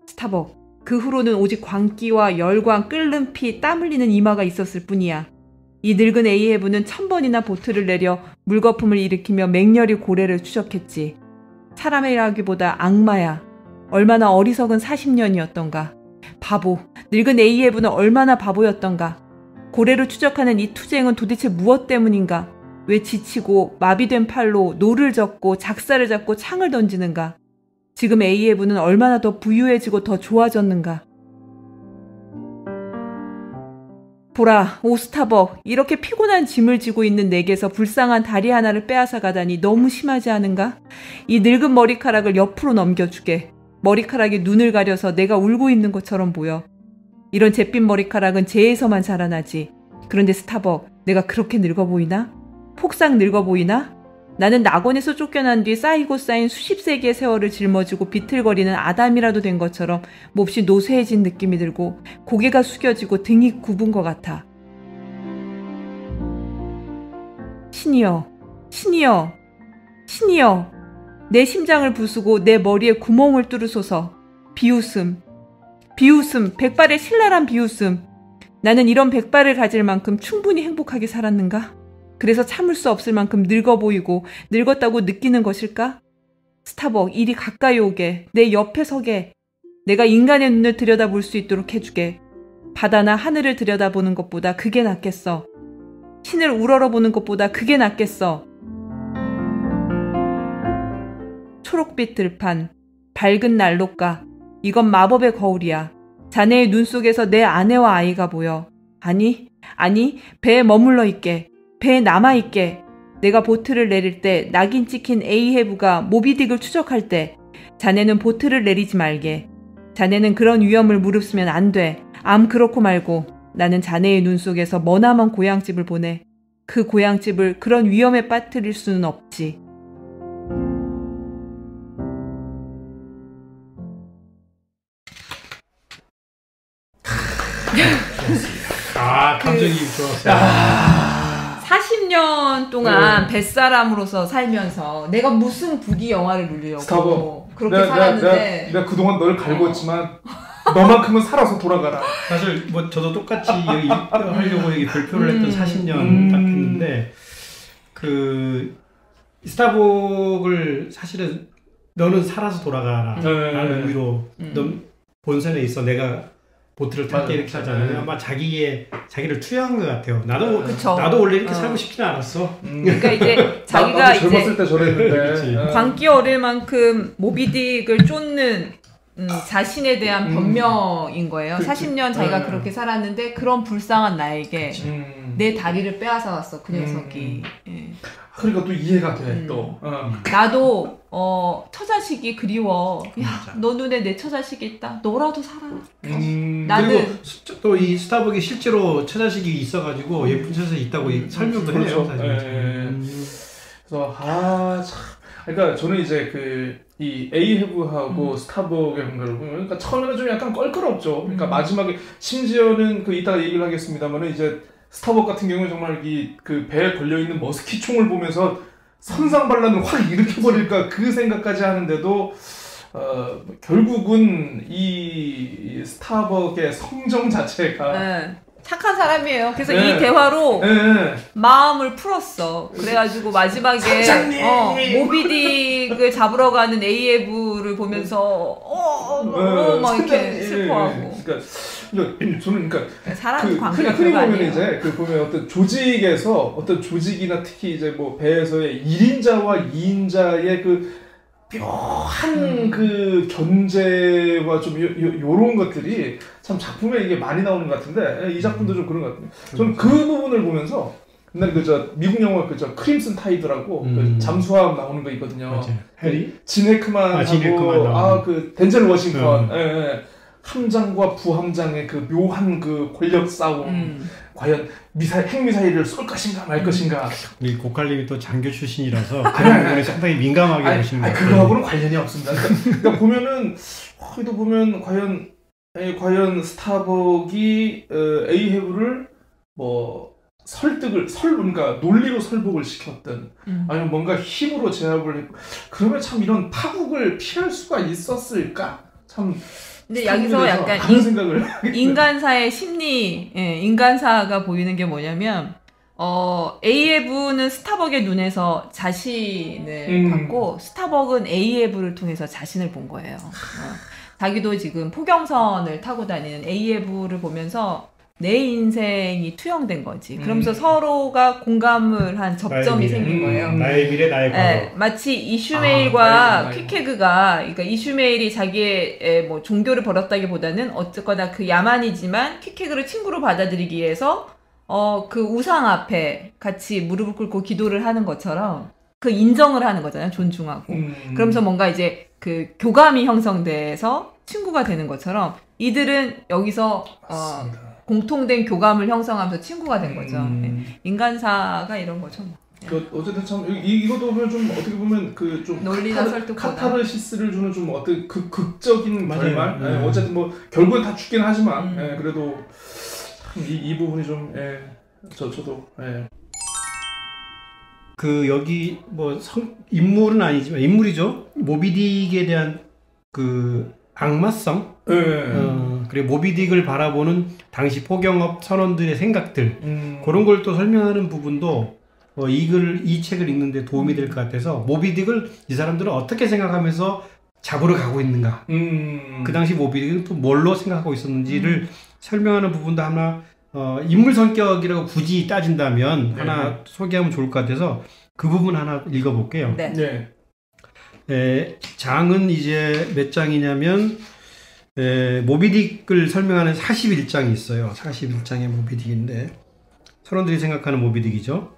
스타벅, 그 후로는 오직 광기와 열광, 끓는 피, 땀 흘리는 이마가 있었을 뿐이야. 이 늙은 에이헤브는 1000번이나 보트를 내려 물거품을 일으키며 맹렬히 고래를 추적했지. 사람이라기보다 악마야. 얼마나 어리석은 40년이었던가. 바보, 늙은 에이헤브는 얼마나 바보였던가. 고래를 추적하는 이 투쟁은 도대체 무엇 때문인가? 왜 지치고 마비된 팔로 노를 젓고 작사를 잡고 창을 던지는가? 지금 에이헤브는 얼마나 더 부유해지고 더 좋아졌는가? 보라, 오 스타벅, 이렇게 피곤한 짐을 지고 있는 내게서 불쌍한 다리 하나를 빼앗아 가다니 너무 심하지 않은가? 이 늙은 머리카락을 옆으로 넘겨주게. 머리카락이 눈을 가려서 내가 울고 있는 것처럼 보여. 이런 잿빛 머리카락은 재에서만 자라나지. 그런데 스타벅, 내가 그렇게 늙어 보이나? 폭삭 늙어 보이나? 나는 낙원에서 쫓겨난 뒤 쌓이고 쌓인 수십 세기의 세월을 짊어지고 비틀거리는 아담이라도 된 것처럼 몹시 노쇠해진 느낌이 들고 고개가 숙여지고 등이 굽은 것 같아. 신이여, 신이여, 신이여, 내 심장을 부수고 내 머리에 구멍을 뚫으소서. 비웃음, 비웃음, 백발의 신랄한 비웃음. 나는 이런 백발을 가질 만큼 충분히 행복하게 살았는가? 그래서 참을 수 없을 만큼 늙어 보이고 늙었다고 느끼는 것일까? 스타벅, 이리 가까이 오게. 내 옆에 서게. 내가 인간의 눈을 들여다볼 수 있도록 해주게. 바다나 하늘을 들여다보는 것보다 그게 낫겠어. 신을 우러러보는 것보다 그게 낫겠어. 초록빛 들판, 밝은 난로가. 이건 마법의 거울이야. 자네의 눈 속에서 내 아내와 아이가 보여. 아니, 배에 머물러 있게. 배에 남아있게. 내가 보트를 내릴 때 낙인 찍힌 에이헤브가 모비딕을 추적할 때 자네는 보트를 내리지 말게. 자네는 그런 위험을 무릅쓰면 안 돼. 암 그렇고 말고 나는 자네의 눈 속에서 머나먼 고향집을 보내. 그 고향집을 그런 위험에 빠뜨릴 수는 없지. 감정이 좋았어요. 40년 동안 뱃사람으로서 살면서 내가 무슨 부귀 영화를 누리려고 스타벅. 그렇게 살았는데 내가 그동안 널 갈궜지만 너만큼은 살아서 돌아가라. 사실 뭐 저도 똑같이 여기 하려고 여기 발표를 했던 40년 딱 했는데 그 스타벅을 사실은 너는 살아서 돌아가라 라는 의미로 넌 본선에 있어 내가 보트를 탈게 이렇게 하잖아요. 아마 자기를 투여한 것 같아요. 나도 원래 이렇게 살고 싶지는 않았어. 그러니까 이제 자기가 나도 젊었을 때 저랬는데 광기 어릴 만큼 모비딕을 쫓는 자신에 대한 변명인 거예요. 40년 자기가 그렇게 살았는데 그런 불쌍한 나에게 내 다리를 빼앗아 왔어 그 녀석이. 예. 그러니까 또 이해가 돼 또. 나도 처자식이 그리워. 야, 너 눈에 내 처자식이 있다. 너라도 살아. 나는 그리고 또 이 스타벅이 실제로 처자식이 있어가지고 예쁜 처자식이 있다고 설명도 그렇죠. 해요. 사실. 그래서 참. 그러니까 저는 이제 이 에이헤브하고 스타벅의 연결을 보면 그러니까 처음에는 좀 약간 껄끄럽죠. 그러니까 마지막에 심지어는 이따가 얘기를 하겠습니다만은 이제 스타벅 같은 경우는 정말 그 배에 걸려 있는 머스키총을 보면서 선상반란을 확 일으켜버릴까 그 생각까지 하는데도 결국은 이 스타벅의 성정 자체가 착한 사람이에요. 그래서 이 대화로 마음을 풀었어. 그래가지고 마지막에 모비딕을 잡으러 가는 에이헤브를 보면서 막 이렇게 슬퍼하고. 그러니까 저는 사람 관계가 흔히 그거 보면 아니에요. 이제 보면 어떤 조직이나 특히 이제 뭐 배에서의 1인자와 2인자의 묘한 견제와 좀 요런 것들이 참 작품에 이게 많이 나오는 것 같은데 이 작품도 좀 그런 것 같아요. 저는 그 부분을 보면서 옛날에 크림슨 영화 크림슨 타이드라고 잠수함 나오는 거 있거든요. 해리? 진 해크만하고 덴젤 워싱턴 함장과 부함장의 그 묘한 권력 싸움 과연 핵미사일을 쏠 것인가 말 것인가. 우리 고칼님이 또 장교 출신이라서 그런 부분에 상당히 민감하게 보시는 것 같아요. 그거하고는 관련이 없습니다. 그러니까 보면은 과연 스타벅이 에이헤브를 그러니까 논리로 설득을 시켰든 아니면 뭔가 힘으로 제압을 했고 그러면 참 이런 파국을 피할 수가 있었을까? 참. 근데 여기서 약간 인간사의 심리, 인간사가 보이는 게 뭐냐면, 에이헤브는 스타벅의 눈에서 자신을 봤고, 스타벅은 에이헤브를 통해서 자신을 본 거예요. 자기도 지금 포경선을 타고 다니는 에이헤브를 보면서 내 인생이 투영된 거지. 그러면서 서로가 공감을 한 접점이 생긴 거예요. 나의 미래, 나의 과거. 네, 마치 이슈메일과 나의 퀴케그가, 그러니까 이슈메일이 자기의 뭐 종교를 버렸다기보다는 어쨌거나 그 야만이지만 퀴케그를 친구로 받아들이기 위해서 그 우상 앞에 같이 무릎을 꿇고 기도를 하는 것처럼 그 인정을 하는 거잖아요. 존중하고. 그러면서 뭔가 이제 그 교감이 형성돼서 친구가 되는 것처럼 이들은 여기서 공통된 교감을 형성하면서 친구가 된 거죠. 네. 인간사가 이런 거죠. 그 어쨌든 참 이것도 보면 좀 어떻게 보면 그 좀 논리나 설득보다 카타르시스를 주는 좀 어떤 그 극적인 맞아요. 결말. 예, 어쨌든 뭐 결국엔 다 죽긴 하지만 예, 그래도 참 이 부분이 좀 저도 그 여기 뭐 인물은 아니지만 인물이죠. 모비딕에 대한 그 악마성, 그리고 모비딕을 바라보는 당시 포경업 선원들의 생각들 그런 걸 또 설명하는 부분도 이 책을 읽는데 도움이 될 것 같아서 모비딕을 이 사람들은 어떻게 생각하면서 잡으러 가고 있는가, 그 당시 모비딕은 또 뭘로 생각하고 있었는지를 설명하는 부분도 하나 인물 성격이라고 굳이 따진다면 하나 소개하면 좋을 것 같아서 그 부분 하나 읽어볼게요. 네. 장은 이제 몇 장이냐면 모비딕을 설명하는 41장이 있어요. 41장의 모비딕인데 선원들이 생각하는 모비딕이죠.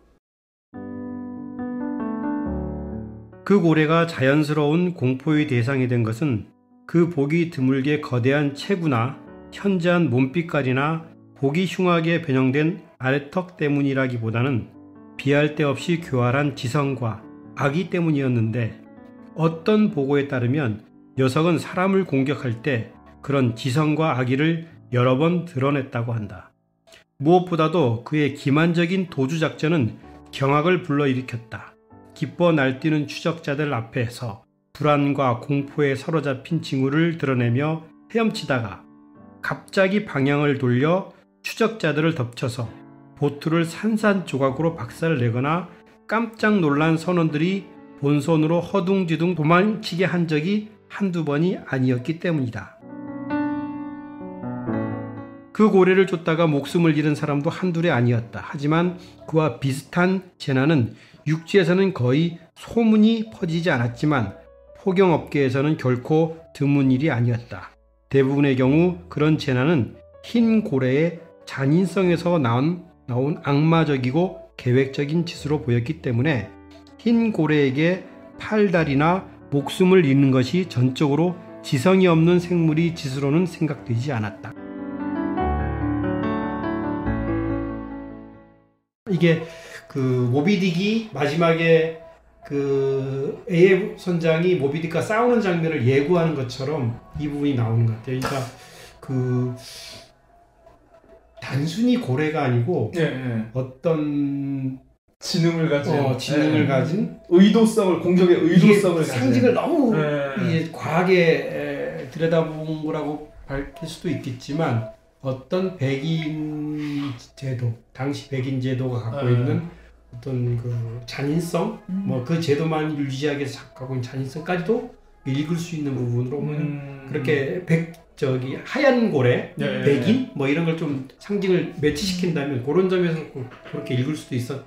그 고래가 자연스러운 공포의 대상이 된 것은 그 보기 드물게 거대한 체구나 현저한 몸빛깔이나 보기 흉하게 변형된 아래턱 때문이라기보다는 비할 데 없이 교활한 지성과 악의 때문이었는데 어떤 보고에 따르면 녀석은 사람을 공격할 때 그런 지성과 악의를 여러 번 드러냈다고 한다. 무엇보다도 그의 기만적인 도주 작전은 경악을 불러일으켰다. 기뻐 날뛰는 추적자들 앞에서 불안과 공포에 사로잡힌 징후를 드러내며 헤엄치다가 갑자기 방향을 돌려 추적자들을 덮쳐서 보트를 산산조각으로 박살내거나 깜짝 놀란 선원들이 본선으로 허둥지둥 도망치게 한 적이 한두 번이 아니었기 때문이다. 그 고래를 쫓다가 목숨을 잃은 사람도 한둘이 아니었다. 하지만 그와 비슷한 재난은 육지에서는 거의 소문이 퍼지지 않았지만 포경업계에서는 결코 드문 일이 아니었다. 대부분의 경우 그런 재난은 흰 고래의 잔인성에서 나온 악마적이고 계획적인 짓으로 보였기 때문에 흰 고래에게 팔다리나 목숨을 잃는 것이 전적으로 지성이 없는 생물이 짓으로는 생각되지 않았다. 이게 그 모비딕이 마지막에 그 에이브 선장이 모비딕과 싸우는 장면을 예고하는 것처럼 이 부분이 나오는 것 같아요. 그러니까 그 단순히 고래가 아니고 어떤 지능을 가진 의도성을 공격의 의도성을 상징을 너무 과하게 들여다본 거라고 밝힐 수도 있겠지만 어떤 백인 제도, 당시 백인 제도가 갖고 있는 어떤 그 잔인성, 뭐 그 제도만 유지하기 위해서 갖고 있는 잔인성까지도 읽을 수 있는 부분으로 보면 그렇게 하얀 고래, 백인 뭐 이런 걸 좀 상징을 매치시킨다면 그런 점에서 그렇게 읽을 수도 있어.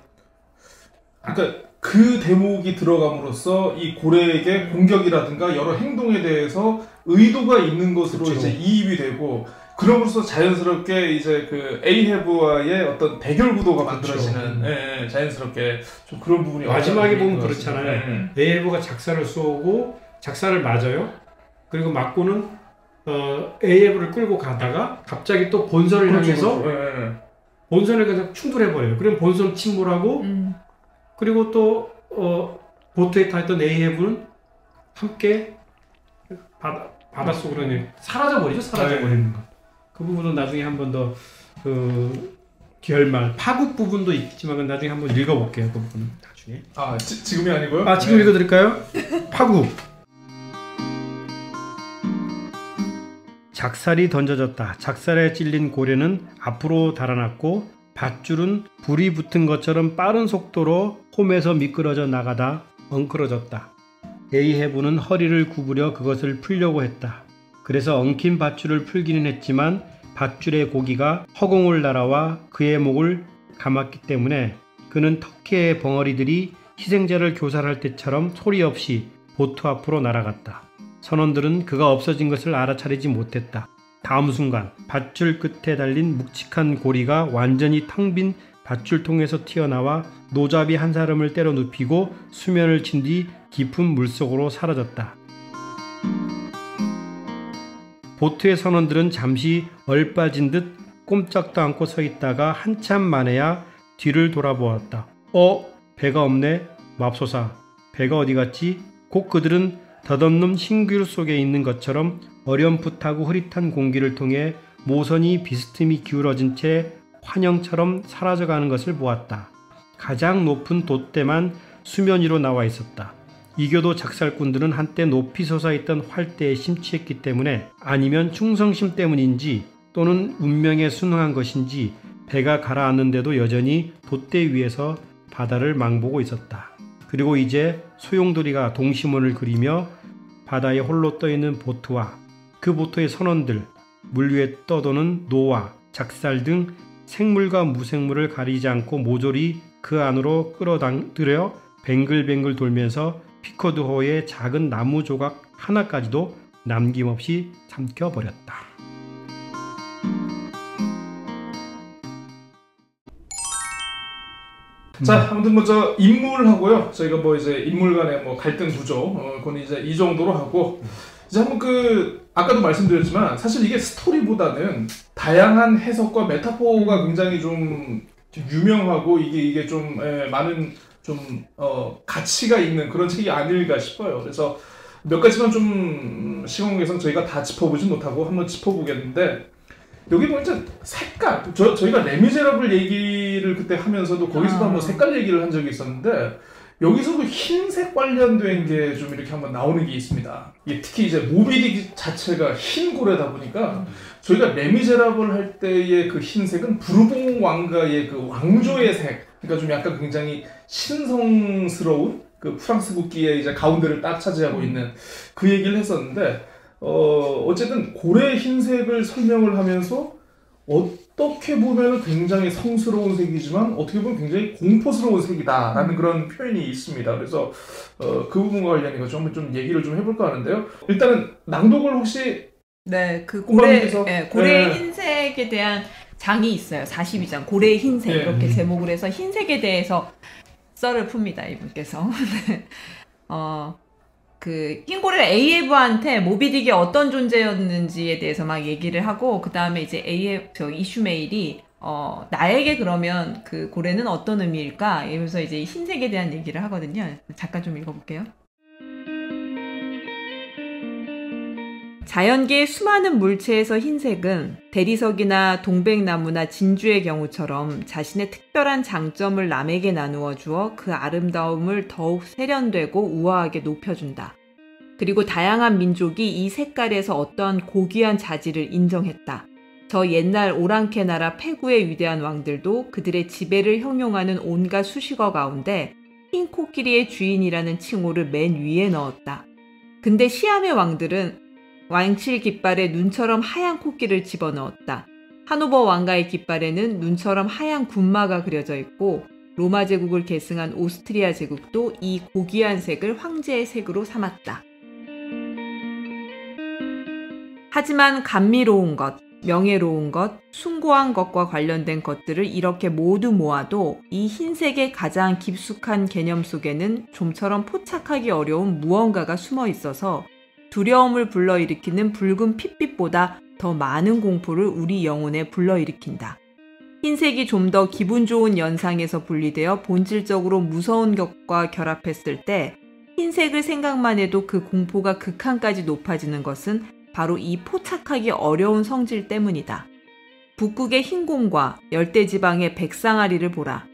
그러니까 그 대목이 들어감으로써 이 고래에게 공격이라든가 여러 행동에 대해서 의도가 있는 것으로 그렇죠. 이제 이입이 되고 그럼으로써 자연스럽게 이제 그 에이헤브와의 어떤 대결 구도가 만들어지는 자연스럽게 좀 그런 부분이 마지막에 보면 그렇잖아요. 에이헤브가 작사를 쏘고 작사를 맞아요. 그리고 맞고는 에이헤브를 끌고 가다가 갑자기 또 본선을 향해서 본선을 그냥 충돌해버려요. 그럼 본선 침몰하고 그리고 또 보트에 타있던 에이헤브는 함께 바닷속으로 사라져버리는 거. 그 부분은 나중에 한 번 더 결말 파국 부분도 있지만 나중에 한번 읽어볼게요. 그 부분은 나중에. 지금이 아니고요? 지금 읽어드릴까요? 파국. 작살이 던져졌다. 작살에 찔린 고래는 앞으로 달아났고 밧줄은 불이 붙은 것처럼 빠른 속도로 홈에서 미끄러져 나가다 엉클어졌다. 에이헤브는 허리를 구부려 그것을 풀려고 했다. 그래서 엉킨 밧줄을 풀기는 했지만 밧줄의 고기가 허공을 날아와 그의 목을 감았기 때문에 그는 터키의 벙어리들이 희생자를 교살할 때처럼 소리 없이 보트 앞으로 날아갔다. 선원들은 그가 없어진 것을 알아차리지 못했다. 다음 순간 밧줄 끝에 달린 묵직한 고리가 완전히 텅 빈 밧줄통에서 튀어나와 노잡이 한 사람을 때려 눕히고 수면을 친 뒤 깊은 물속으로 사라졌다. 보트의 선원들은 잠시 얼빠진 듯 꼼짝도 않고 서 있다가 한참 만에야 뒤를 돌아보았다. 배가 없네. 맙소사. 배가 어디 갔지? 곧 그들은 덧없는 신길 속에 있는 것처럼 어렴풋하고 흐릿한 공기를 통해 모선이 비스듬히 기울어진 채 환영처럼 사라져가는 것을 보았다. 가장 높은 돛대만 수면 위로 나와 있었다. 이교도 작살꾼들은 한때 높이 솟아있던 활대에 심취했기 때문에 아니면 충성심 때문인지 또는 운명에 순응한 것인지 배가 가라앉는데도 여전히 돛대 위에서 바다를 망보고 있었다. 그리고 이제 소용돌이가 동심원을 그리며 바다에 홀로 떠있는 보트와 그 보트의 선원들, 물 위에 떠도는 노와 작살 등 생물과 무생물을 가리지 않고 모조리 그 안으로 끌어들여 뱅글뱅글 돌면서 피코드호의 작은 나무 조각 하나까지도 남김없이 삼켜버렸다. 자, 아무튼 인물하고요. 저희가 이제 인물 간의 갈등 구조, 그건 이제 이 정도로 하고, 이제 한번 아까도 말씀드렸지만, 사실 이게 스토리보다는 다양한 해석과 메타포가 굉장히 좀 유명하고, 이게 좀, 많은 가치가 있는 그런 책이 아닐까 싶어요. 그래서 몇 가지만 좀 시간 관계상 저희가 다 짚어보진 못하고 한번 짚어보겠는데, 여기 보면 색깔, 저희가 레미제라블 얘기를 그때 하면서도 거기서도 한번 색깔 얘기를 한 적이 있었는데, 여기서도 흰색 관련된 게 좀 이렇게 한번 나오는 게 있습니다. 특히 이제 모비딕 자체가 흰 고래다 보니까 저희가 레미제라블 할 때의 그 흰색은 부르봉 왕가의 그 왕조의 색, 그러니까 좀 약간 굉장히 신성스러운 그 프랑스 국기의 이제 가운데를 딱 차지하고 있는 그 얘기를 했었는데, 어쨌든 고래 흰색을 설명을 하면서 어떻게 보면 굉장히 성스러운 색이지만 어떻게 보면 굉장히 공포스러운 색이다라는 그런 표현이 있습니다. 그래서 그 부분과 관련해서 한번 좀 얘기를 좀 해볼까 하는데요. 일단은 낭독을 혹시 그 고래의 흰색에 대한 장이 있어요. 42장 고래의 흰색 이렇게 제목을 해서 흰색에 대해서 썰을 풉니다. 이분께서. 그 흰고래 AF한테 모비딕이 어떤 존재였는지에 대해서 막 얘기를 하고, 그 다음에 이제 이슈메일이 나에게 그러면 그 고래는 어떤 의미일까? 이러면서 이제 흰색에 대한 얘기를 하거든요. 잠깐 좀 읽어볼게요. 자연계의 수많은 물체에서 흰색은 대리석이나 동백나무나 진주의 경우처럼 자신의 특별한 장점을 남에게 나누어 주어 그 아름다움을 더욱 세련되고 우아하게 높여준다. 그리고 다양한 민족이 이 색깔에서 어떠한 고귀한 자질을 인정했다. 저 옛날 오랑캐 나라 페구의 위대한 왕들도 그들의 지배를 형용하는 온갖 수식어 가운데 흰 코끼리의 주인이라는 칭호를 맨 위에 넣었다. 근데 시암의 왕들은 왕실 깃발에 눈처럼 하얀 코끼를 집어넣었다. 하노버 왕가의 깃발에는 눈처럼 하얀 군마가 그려져 있고, 로마 제국을 계승한 오스트리아 제국도 이 고귀한 색을 황제의 색으로 삼았다. 하지만 감미로운 것, 명예로운 것, 숭고한 것과 관련된 것들을 이렇게 모두 모아도 이 흰색의 가장 깊숙한 개념 속에는 좀처럼 포착하기 어려운 무언가가 숨어 있어서 두려움을 불러일으키는 붉은 핏빛보다 더 많은 공포를 우리 영혼에 불러일으킨다. 흰색이 좀 더 기분 좋은 연상에서 분리되어 본질적으로 무서운 것과 결합했을 때 흰색을 생각만 해도 그 공포가 극한까지 높아지는 것은 바로 이 포착하기 어려운 성질 때문이다. 북극의 흰곰과 열대지방의 백상아리를 보라.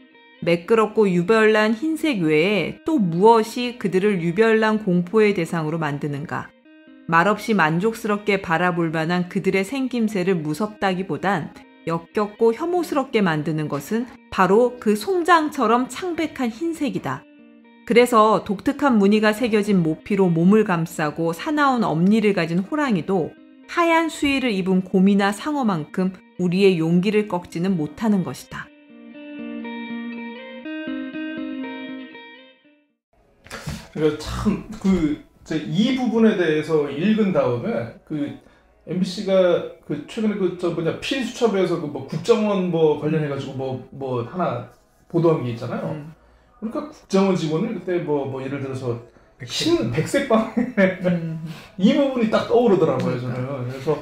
매끄럽고 유별난 흰색 외에 또 무엇이 그들을 유별난 공포의 대상으로 만드는가? 말없이 만족스럽게 바라볼 만한 그들의 생김새를 무섭다기보단 역겹고 혐오스럽게 만드는 것은 바로 그 송장처럼 창백한 흰색이다. 그래서 독특한 무늬가 새겨진 모피로 몸을 감싸고 사나운 엄니를 가진 호랑이도 하얀 수의를 입은 곰이나 상어만큼 우리의 용기를 꺾지는 못하는 것이다. 그러니까 이 부분에 대해서 읽은 다음에 MBC가 최근에 피수첩에서 국정원 관련해가지고 하나 보도한 게 있잖아요. 그러니까 국정원 직원을 그때 예를 들어서 백색방에 이 부분이 딱 떠오르더라고요, 저는. 그래서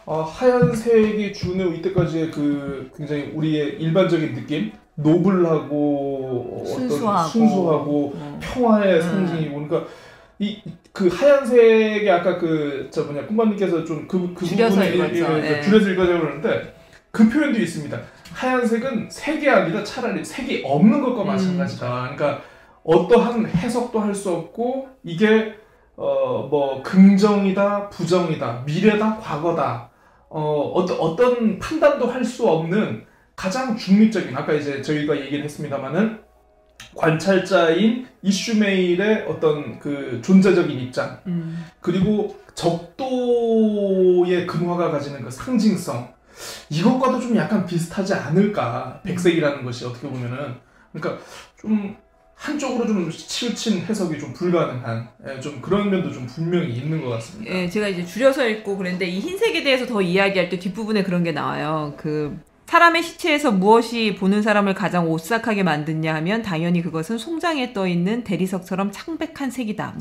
하얀색이 주는 이때까지의 굉장히 우리의 일반적인 느낌, 노블하고 순수하고 평화의 상징이고, 그러니까 그 하얀색이 아까 꿈밤님께서 좀 그 줄여서 부분에 줄여서 읽어주려고 그러는데 그 표현도 있습니다. 하얀색은 색이 아니라 차라리 색이 없는 것과 마찬가지다. 그러니까 어떠한 해석도 할 수 없고 이게 긍정이다, 부정이다, 미래다, 과거다, 어떤 판단도 할 수 없는 가장 중립적인, 아까 이제 저희가 얘기를 했습니다만은 관찰자인 이슈메일의 어떤 존재적인 입장, 그리고 적도의 금화가 가지는 그 상징성, 이것과도 좀 약간 비슷하지 않을까, 백색이라는 것이 어떻게 보면은. 그러니까 좀 한쪽으로 좀 치우친 해석이 좀 불가능한 좀 그런 면도 좀 분명히 있는 것 같습니다. 예, 제가 이제 줄여서 읽고 그랬는데 이 흰색에 대해서 더 이야기할 때 뒷부분에 그런 게 나와요. 사람의 시체에서 무엇이 보는 사람을 가장 오싹하게 만드냐 하면 당연히 그것은 송장에 떠있는 대리석처럼 창백한 색이다.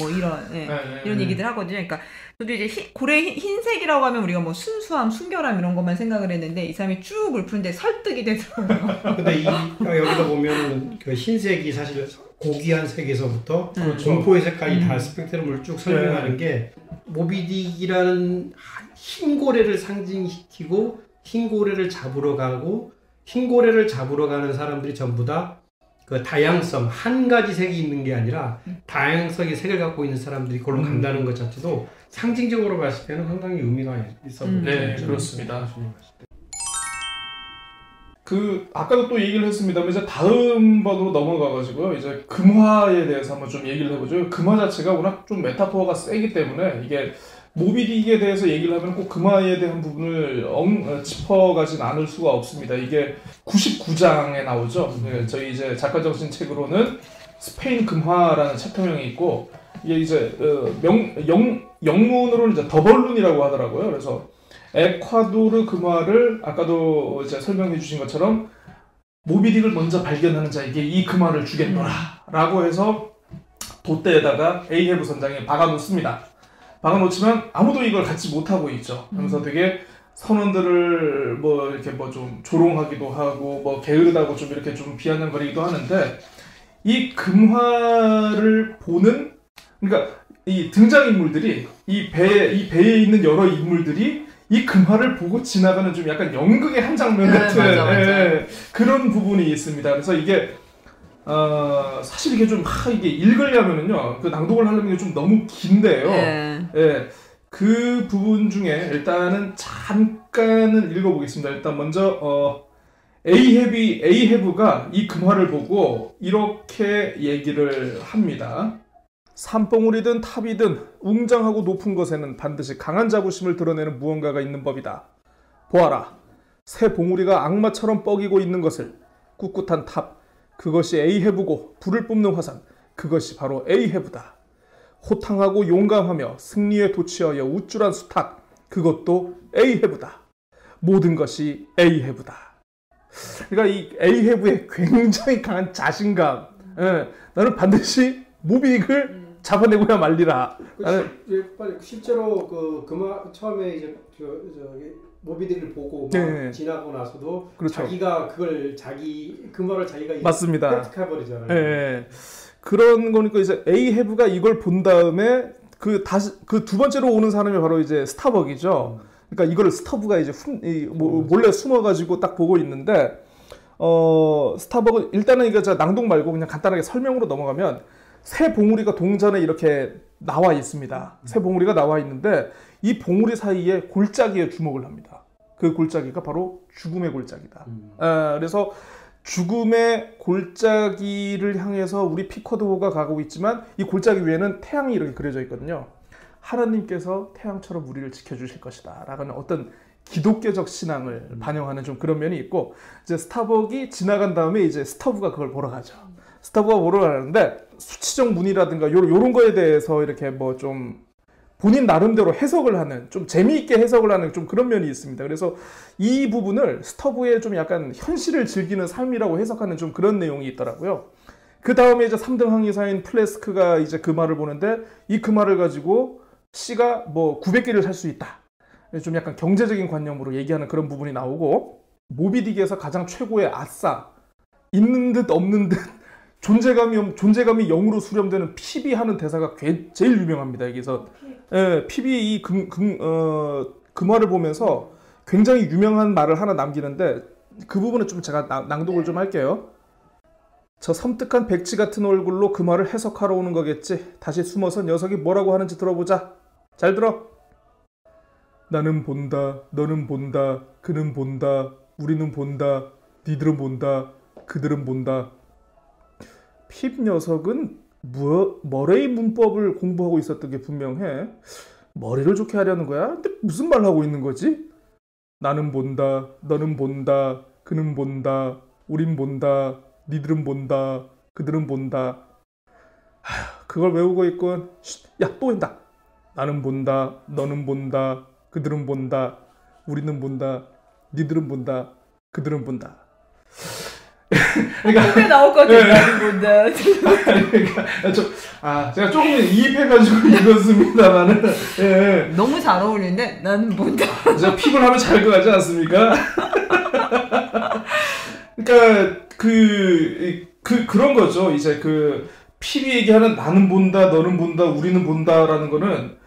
이런 얘기들 하거든요. 그러니까 저도 이제 고래 흰색이라고 하면 우리가 순수함, 순결함 이런 것만 생각을 했는데 이 사람이 쭉 물 푸는데 설득이 되더라고요. 근데 여기다 보면은 그 흰색이 사실 고귀한 색에서부터 공포의 색까지 다 스펙트럼을 쭉 설명하는 게 모비딕이라는 흰 고래를 상징시키고 흰 고래를 잡으러 가고 흰 고래를 잡으러 가는 사람들이 전부 다 그 다양성, 한 가지 색이 있는 게 아니라 다양성의 색을 갖고 있는 사람들이 그걸로 간다는 것 자체도 상징적으로 봤을 때는 상당히 의미가 있어 보여요. 네, 그렇습니다. 아까도 또 얘기를 했습니다만 이제 다음 번으로 넘어가가지고요. 이제 금화에 대해서 한번 좀 얘기를 해보죠. 금화 자체가 워낙 좀 메타포가 세기 때문에 이게 모비딕에 대해서 얘기를 하면 꼭 금화에 대한 부분을 짚어가진 않을 수가 없습니다. 이게 99장에 나오죠. 저희 이제 작가정신 책으로는 스페인 금화라는 챕터명이 있고 이게 이제 영문으로는 이제 더벌룬이라고 하더라고요. 그래서 에콰도르 금화를 아까도 이제 설명해 주신 것처럼 모비딕을 먼저 발견하는 자에게 이 금화를 주겠노라 라고 해서 돛대에다가 에이헤브 선장에 박아놓습니다. 박아놓지만 아무도 이걸 갖지 못하고 있죠. 그래서 되게 선원들을 이렇게 좀 조롱하기도 하고 게으르다고 좀 이렇게 좀 비아냥거리기도 하는데 이 금화를 보는, 그러니까 이 등장인물들이 이 배에 있는 여러 인물들이 이 금화를 보고 지나가는 좀 약간 연극의 한 장면 같은 맞아. 그런 부분이 있습니다. 그래서 이게 사실 이게 좀 이게 읽으려면은요 낭독을 하려면 이게 좀 너무 긴데요. 그 부분 중에 일단은 잠깐은 읽어보겠습니다. 일단 먼저 에이헤브가 이 금화를 보고 이렇게 얘기를 합니다. 산봉우리든 탑이든 웅장하고 높은 것에는 반드시 강한 자부심을 드러내는 무언가가 있는 법이다. 보아라, 새 봉우리가 악마처럼 뻐기고 있는 것을. 꿋꿋한 탑, 그것이 에이헤브고 불을 뿜는 화산, 그것이 바로 에이헤브다. 호탕하고 용감하며 승리에 도취하여 우쭐한 수탉, 그것도 에이헤브다. 모든 것이 에이헤브다. 그러니까 이 에이헤브의 굉장히 강한 자신감, 나는 반드시 모비딕을 잡아내고야 말리라. 실제로 처음에 이제 모비딕을 보고 지나고 나서도 그렇죠. 자기가 금화를 자기가 맞습니다. 획득해버리잖아요. 네. 그런 거니까 이제 에이헤브가 이걸 본 다음에 그 두 번째로 오는 사람이 바로 이제 스타벅이죠. 그러니까 이거를 스타벅가 이제 몰래 숨어가지고 딱 보고 있는데 스타벅은 일단은 이거 낭독 말고 그냥 간단하게 설명으로 넘어가면. 새 봉우리가 동전에 이렇게 나와 있습니다. 새 봉우리가 나와 있는데 이 봉우리 사이에 골짜기에 주목을 합니다. 그 골짜기가 바로 죽음의 골짜기다. 그래서 죽음의 골짜기를 향해서 우리 피커드호가 가고 있지만 이 골짜기 위에는 태양이 이렇게 그려져 있거든요. 하나님께서 태양처럼 우리를 지켜주실 것이다 라는 어떤 기독교적 신앙을 반영하는 좀 그런 면이 있고, 이제 스타벅이 지나간 다음에 이제 스터브가 그걸 보러 가죠. 스터브가 보러 가는데 수치적 문이라든가 요런 거에 대해서 이렇게 뭐 좀 본인 나름대로 해석을 하는, 좀 재미있게 해석을 하는 좀 그런 면이 있습니다. 그래서 이 부분을 스터브의 좀 약간 현실을 즐기는 삶이라고 해석하는 좀 그런 내용이 있더라고요. 그 다음에 이제 3등 항해사인 플래스크가 이제 그 말을 보는데, 이 그 말을 가지고 C가 뭐 900개를 살 수 있다, 좀 약간 경제적인 관념으로 얘기하는 그런 부분이 나오고, 모비딕에서 가장 최고의 아싸, 있는 듯 없는 듯 존재감이 0으로 수렴되는 PB 하는 대사가 제일 유명합니다. 여기서 PB 그 말을 보면서 굉장히 유명한 말을 하나 남기는데, 그 부분은 좀 제가 낭독을 좀 할게요. 저 섬뜩한 백지 같은 얼굴로 그 말을 해석하러 오는 거겠지. 다시 숨어서 녀석이 뭐라고 하는지 들어보자. 잘 들어. 나는 본다, 너는 본다, 그는 본다, 우리는 본다, 니들은 본다, 그들은 본다. 핍 녀석은 머레이 문법을 공부하고 있었던 게 분명해. 머리를 좋게 하려는 거야? 근데 무슨 말 하고 있는 거지? 나는 본다, 너는 본다, 그는 본다, 우린 본다, 니들은 본다, 그들은 본다. 그걸 외우고 있군. 야, 또 한다. 나는 본다, 너는 본다, 그들은 본다, 우리는 본다, 니들은 본다, 그들은 본다. 그러니까 꿈에 나오거든. 나는 본다. 그러니까 제가 조금 이입해가지고 읽었습니다만은 너무 잘 어울리는데 나는 본다. 제가 픽을 하면 잘 가지 않습니까? 그러니까 그런 거죠. 이제 그 픽이 얘기하는 나는 본다, 너는 본다, 우리는 본다라는 거는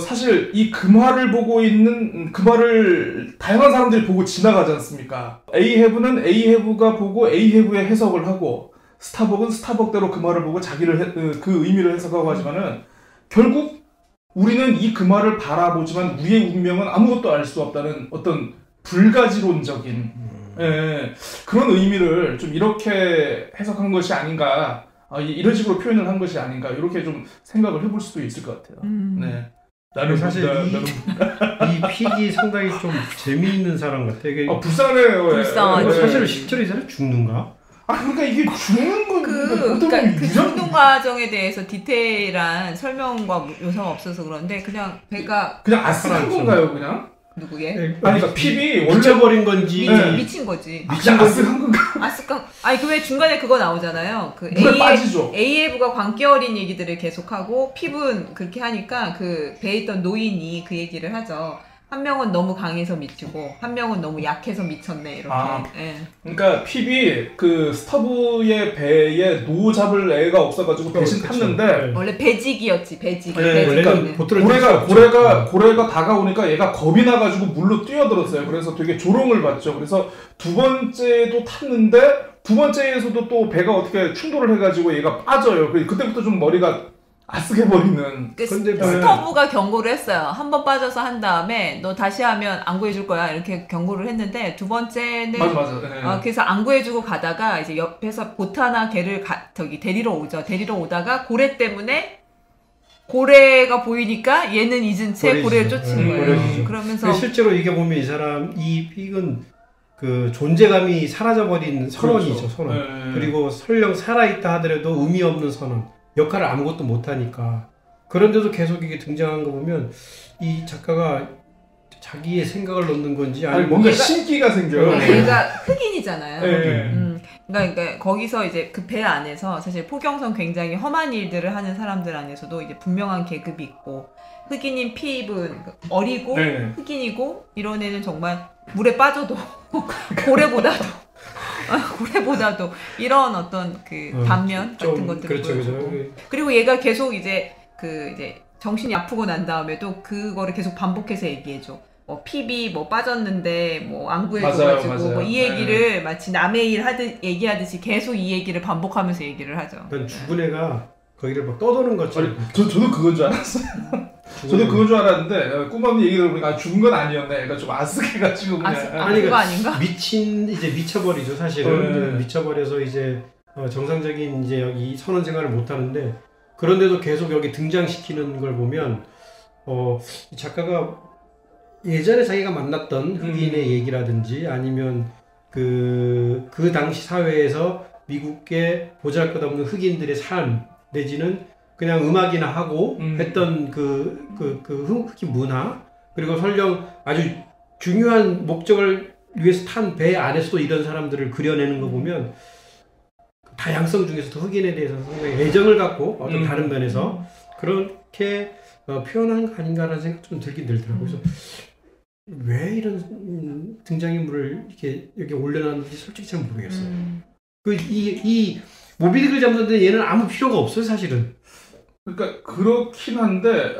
사실 이 금화를 보고 있는, 금화를 다양한 사람들이 보고 지나가지 않습니까? A해부는 A해부가 보고 A해부의 해석을 하고, 스타벅은 스타벅대로 금화를 보고 그 의미를 해석하고 하지만은, 결국 우리는 이 금화를 바라보지만 우리의 운명은 아무것도 알 수 없다는 어떤 불가지론적인 그런 의미를 좀 이렇게 해석한 것이 아닌가, 이런 식으로 표현을 한 것이 아닌가, 이렇게 좀 생각을 해볼 수도 있을 것 같아요. 네. 나는 사실 이 픽이 상당히 좀 재미있는 사람 같아. 이게 불쌍해요. 불쌍하죠. 사실 실제로 이 사람 죽는가? 그러니까 이게 죽는 건 그러니까 그 죽는 과정에 대해서 디테일한 설명과 묘사가 없어서 그런데 그냥 배가 그냥 아스한 건가요, 그냥? 누구게? 그러니까 핍이 원래 미쳐버린 건지 미친 거지. 아스한 건가? 아니 그 왜 중간에 그거 나오잖아요. 그 빠지죠. A해부가 광기 어린 얘기들을 계속하고 핍은 그렇게 하니까 그 배에 있던 노인이 그 얘기를 하죠. 한 명은 너무 강해서 미치고 한 명은 너무 약해서 미쳤네, 이렇게. 그러니까 핍이 그 스터브의 배에 노 잡을 애가 없어가지고 대신 탔는데, 원래 배지기였지, 배지기. 원래는 고래가 다가오니까 얘가 겁이 나가지고 물로 뛰어들었어요. 그래서 되게 조롱을 받죠. 그래서 두 번째도 탔는데, 두 번째에서도 또 배가 어떻게 충돌을 해가지고 얘가 빠져요. 그때부터 좀 머리가 아스게버리는. 스터브가 경고를 했어요. 한 번 빠져서 한 다음에 너 다시 하면 안 구해줄 거야, 이렇게 경고를 했는데, 두 번째는 맞아. 그래서 안 구해주고 가다가 이제 옆에서 보트 하나 걔를 데리러 오죠. 데리러 오다가 고래 때문에, 고래가 보이니까 얘는 잊은 채 고래를 쫓는 거예요. 그러면서 실제로 이게 보면 이 픽은 그 존재감이 사라져버린 선원이죠. 그렇죠. 선원. 그리고 설령 살아있다 하더라도 의미 없는 선원. 역할을 아무것도 못하니까. 그런데도 계속 이게 등장한 거 보면 이 작가가 자기의 생각을 넣는 건지 아니면 뭔가 신기가 생겨요. 얘가 흑인이잖아요. 네. 그러니까 거기서 이제 그 배 안에서 사실 포경선 굉장히 험한 일들을 하는 사람들 안에서도 이제 분명한 계급이 있고, 흑인인 핍은 어리고 흑인이고, 이런 애는 정말 물에 빠져도 고래보다도 이런 어떤 그 단면 같은 것들을 보여주고, 그리고 얘가 계속 이제 정신이 아프고 난 다음에도 그거를 계속 반복해서 얘기해줘. 핍이 빠졌는데 안 구해줘가지고 이 얘기를 마치 남의 일 얘기하듯이 계속 이 얘기를 반복하면서 얘기를 하죠. 죽은 애가 거기를 막 떠도는 것처럼. 저도 그건 줄 알았어요. 저도 그건 줄 알았는데 꿈밤님 얘기 들어보니까 죽은 건 아니었네. 그러니까 좀 아스해가지고 그냥. 그거 아닌가? 미쳐버리죠, 사실은. 미쳐버려서 이제 정상적인 이제 여기 선원 생활을 못 하는데, 그런데도 계속 여기 등장시키는 걸 보면 이 작가가 예전에 자기가 만났던 흑인의 얘기라든지 아니면 그 당시 사회에서 미국의 보잘것없는 흑인들의 삶 내지는 그냥 음악이나 하고 했던 그 흑인 문화 그리고 설령 아주 중요한 목적을 위해서 탄 배 안에서도 이런 사람들을 그려내는 거 보면 다양성 중에서도 흑인에 대해서 상당히 애정을 갖고 어떤 다른 면에서 그렇게 표현한 거 아닌가라는 생각 좀 들긴 들더라고요. 그래서 왜 이런 등장인물을 이렇게 여기 올려놨는지 솔직히 잘 모르겠어요. 이 모비딕을 잡는데 얘는 아무 필요가 없어요, 사실은. 그러니까 그렇긴 한데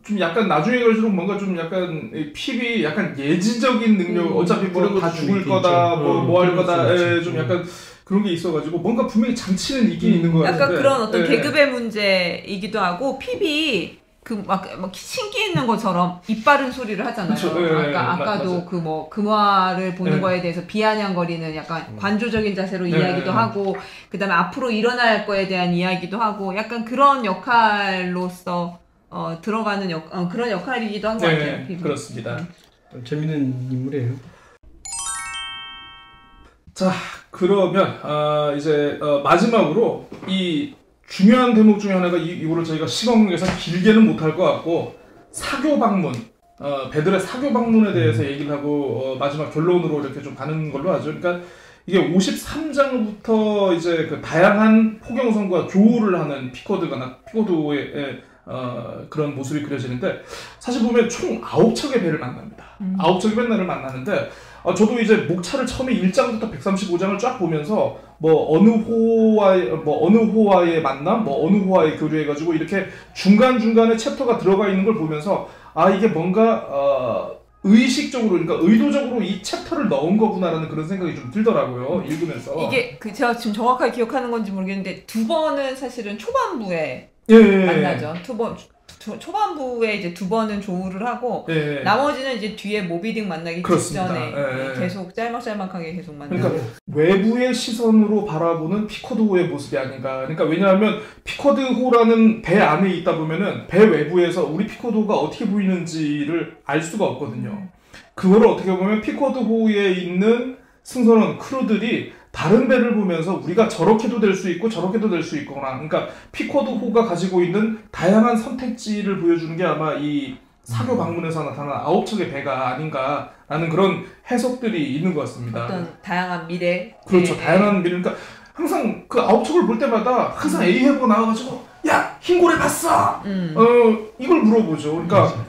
좀 약간 나중에 갈수록 뭔가 좀 약간 핍이 약간 예지적인 능력 어차피 뭐 다 죽을 거다 뭐 할 거다 좀 약간 그런 게 있어가지고 뭔가 분명히 장치는 있긴 있는 것 같은데 약간 그런 어떤 계급의 문제이기도 하고 핍이 막 신기 있는 것처럼 입 바른 소리를 하잖아요. 그쵸, 아까도 맞아. 금화를 보는 거에 대해서 비아냥거리는 약간 관조적인 자세로 이야기도 하고, 그 다음에 앞으로 일어날 거에 대한 이야기도 하고, 약간 그런 역할로서 들어가는 그런 역할이기도 한 것 같아요. 핍이. 그렇습니다. 재밌는 인물이에요. 자, 그러면 이제 마지막으로 이 중요한 대목 중에 하나가 이거를 저희가 시간관계상 길게는 못할 것 같고 사교 방문, 배들의 사교 방문에 대해서 얘기를 하고 마지막 결론으로 이렇게 좀 가는 걸로 하죠. 그러니까 이게 53장부터 이제 그 다양한 포경선과 교우를 하는 피코드의 그런 모습이 그려지는데 사실 보면 총 9척의 배를 만납니다. 9척의 배를 만나는데 저도 이제 목차를 처음에 1장부터 135장을 쫙 보면서 어느 호와의 만남, 어느 호와의 교류해가지고 이렇게 중간중간에 챕터가 들어가 있는 걸 보면서 이게 뭔가 의식적으로, 그러니까 의도적으로 이 챕터를 넣은 거구나라는 그런 생각이 좀 들더라고요. 읽으면서. 이게 제가 지금 정확하게 기억하는 건지 모르겠는데 두 번은 사실은 초반부에 만나죠. 초반부에 이제 두 번은 조우를 하고 나머지는 이제 뒤에 모비딕 만나기 직전에 계속 짤막짤막하게 계속 만나고. 그러니까 외부의 시선으로 바라보는 피코드호의 모습이 아닌가. 그러니까 왜냐하면 피코드호라는 배 안에 있다 보면은 배 외부에서 우리 피코드호가 어떻게 보이는지를 알 수가 없거든요. 그거를 어떻게 보면 피코드호에 있는 승선원 크루들이 다른 배를 보면서 우리가 저렇게도 될 수 있고 저렇게도 될 수 있구나. 그러니까 피코드호가 가지고 있는 다양한 선택지를 보여주는 게 아마 이 사교 방문에서 나타난 9척의 배가 아닌가라는 그런 해석들이 있는 것 같습니다. 어떤 다양한 미래. 그렇죠. 다양한 미래. 그러니까 항상 그 9척을 볼 때마다 항상 A해보가 나와가지고 야! 흰고래 봤어! 이걸 물어보죠. 그러니까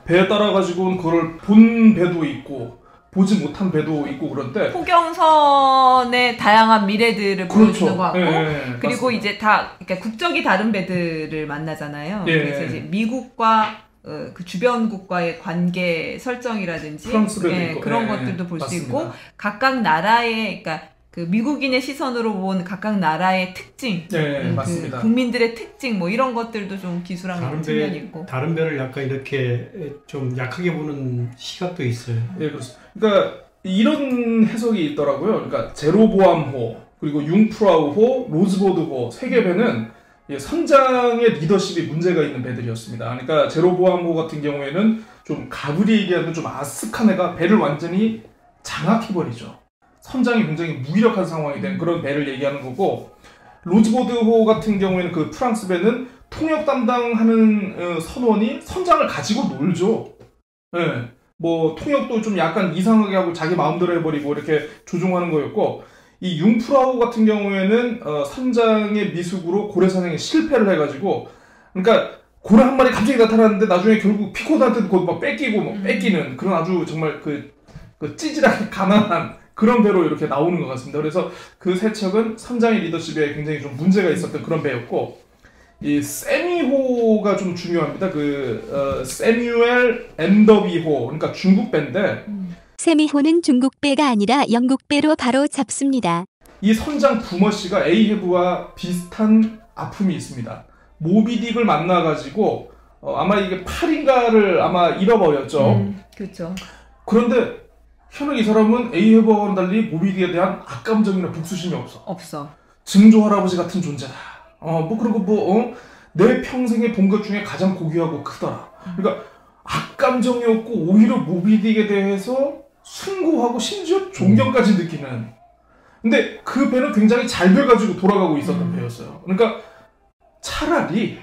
배에 따라가지고 그걸 본 배도 있고 보지 못한 배도 있고 그런데 포경선의 다양한 미래들을 보여주는 것 같고 그리고 맞습니다. 이제 그러니까 국적이 다른 배들을 만나잖아요. 그래서 이제 미국과 그 주변국과의 관계 설정이라든지 프랑스 배도 있고 그런 것들도 볼 수 있고 맞습니다. 각각 나라의 그러니까 그 미국인의 시선으로 본 각각 나라의 특징, 맞습니다. 국민들의 특징 뭐 이런 것들도 좀 기술한 측면이 있고 다른 배를 약간 이렇게 좀 약하게 보는 시각도 있어요. 그렇습니다. 그러니까 이런 해석이 있더라고요. 그러니까 제로보암호, 그리고 융프라우호, 로즈보드호 세 개 배는 선장의 리더십이 문제가 있는 배들이었습니다. 그러니까 제로보암호 같은 경우에는 좀 가브리 얘기하면 좀 아스칸 애가 배를 완전히 장악해버리죠. 선장이 굉장히 무기력한 상황이 된 그런 배를 얘기하는 거고, 로즈보드호 같은 경우에는 그 프랑스 배는 통역 담당하는 선원이 선장을 가지고 놀죠. 뭐 통역도 좀 약간 이상하게 하고 자기 마음대로 해버리고 이렇게 조종하는 거였고, 이 융프라우 같은 경우에는 선장의 미숙으로 고래 사냥에 실패를 해가지고, 그러니까 고래 한 마리 갑자기 나타났는데 나중에 결국 피코드한테 막 뺏기고 막 뺏기는 그런 아주 정말 그 찌질하게 가난한 그런 배로 이렇게 나오는 것 같습니다. 그래서 그 세 척은 선장의 리더십에 굉장히 좀 문제가 있었던 그런 배였고, 이 세미호가 좀 중요합니다. 세뮤엘 앤더비호, 그러니까 중국 배인데 세미호는 중국 배가 아니라 영국 배로 바로 잡습니다. 이 선장 부머 씨가 에이헤브와 비슷한 아픔이 있습니다. 모비딕을 만나가지고 아마 이게 팔인가를 아마 잃어버렸죠. 그렇죠. 그런데 현역 이 사람은 에이헤브와는 달리 모비딕에 대한 악감정이나 복수심이 없어. 없어. 증조 할아버지 같은 존재다. 그리고 내 평생에 본 것 중에 가장 고귀하고 크더라. 그러니까 악감정이었고 오히려 모비딕에 대해서 숭고하고 심지어 존경까지 느끼는. 근데 그 배는 굉장히 잘 돼가지고 돌아가고 있었던 배였어요. 그러니까 차라리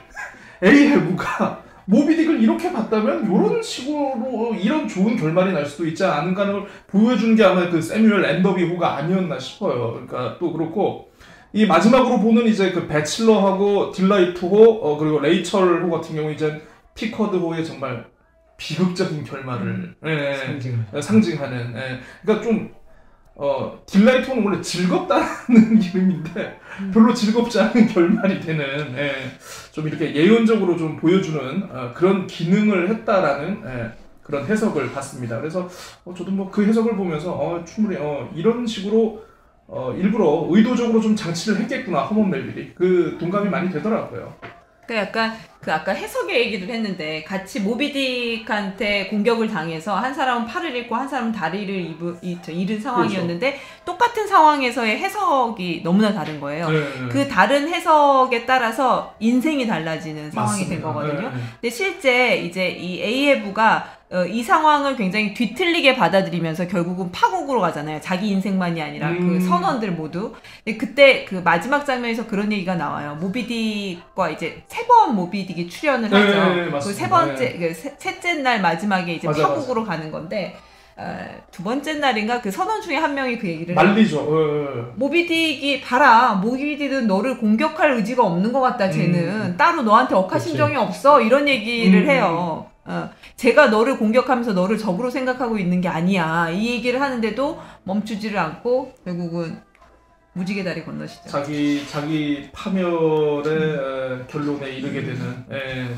에이헤브가 모비딕을 이렇게 봤다면 이런 식으로 이런 좋은 결말이 날 수도 있지 않은가를 보여주는 게 아마 그 세뮤얼 앤더비 호가 아니었나 싶어요. 그러니까 또 그렇고 이 마지막으로 보는 이제 그 배칠러하고 딜라이트 호 그리고 레이철 호 같은 경우 이제 피커드 호의 정말 비극적인 결말을 상징하는. 그러니까 좀 딜라이트 호는 원래 즐겁다는 이름인데 별로 즐겁지 않은 결말이 되는 좀 이렇게 예언적으로 좀 보여주는 그런 기능을 했다라는 그런 해석을 받습니다. 그래서 저도 뭐 그 해석을 보면서 충분히 이런 식으로 일부러 의도적으로 좀 장치를 했겠구나 허먼 멜빌이 그 동감이 많이 되더라고요. 그 약간 그 아까 해석의 얘기를 했는데 같이 모비딕한테 공격을 당해서 한 사람은 팔을 잃고 한 사람은 다리를 잃은 상황이었는데 그렇죠. 똑같은 상황에서의 해석이 너무나 다른 거예요. 그 다른 해석에 따라서 인생이 달라지는 상황이 된 거거든요. 근데 실제 이제 이 에이헤브가 이 상황을 굉장히 뒤틀리게 받아들이면서 결국은 파국으로 가잖아요. 자기 인생만이 아니라 그 선원들 모두. 근데 그때 그 마지막 장면에서 그런 얘기가 나와요. 모비딕과 이제 세 번 모비딕이 출연을 하죠. 그 세 번째, 그 셋째 날 마지막에 이제 맞아, 파국으로 맞아. 가는 건데 두 번째 날인가 그 선원 중에 한 명이 그 얘기를 말리죠. 모비딕이 봐라. 모비딕은 너를 공격할 의지가 없는 것 같다. 쟤는 따로 너한테 억하심정이 없어. 이런 얘기를 해요. 제가 너를 공격하면서 너를 적으로 생각하고 있는 게 아니야. 이 얘기를 하는데도 멈추지를 않고 결국은 무지개 다리 건너시죠. 자기 파멸의 결론에 이르게 되는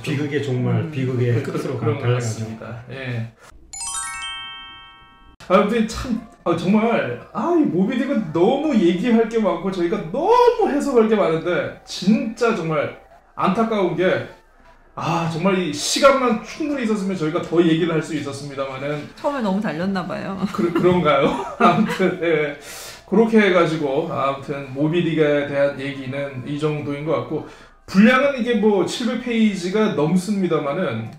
비극의 종말, 비극의 끝으로 그런 것 같습니다. 아무튼 참 정말 이 모비딕은 너무 얘기할 게 많고 저희가 너무 해석할 게 많은데 진짜 정말 안타까운 게 정말 이 시간만 충분히 있었으면 저희가 더 얘기를 할 수 있었습니다만은 처음에 너무 달렸나 봐요. 그런가요? 아무튼 그렇게 해가지고 아무튼 모비딕에 대한 얘기는 이 정도인 것 같고 분량은 이게 뭐 700페이지가 넘습니다만은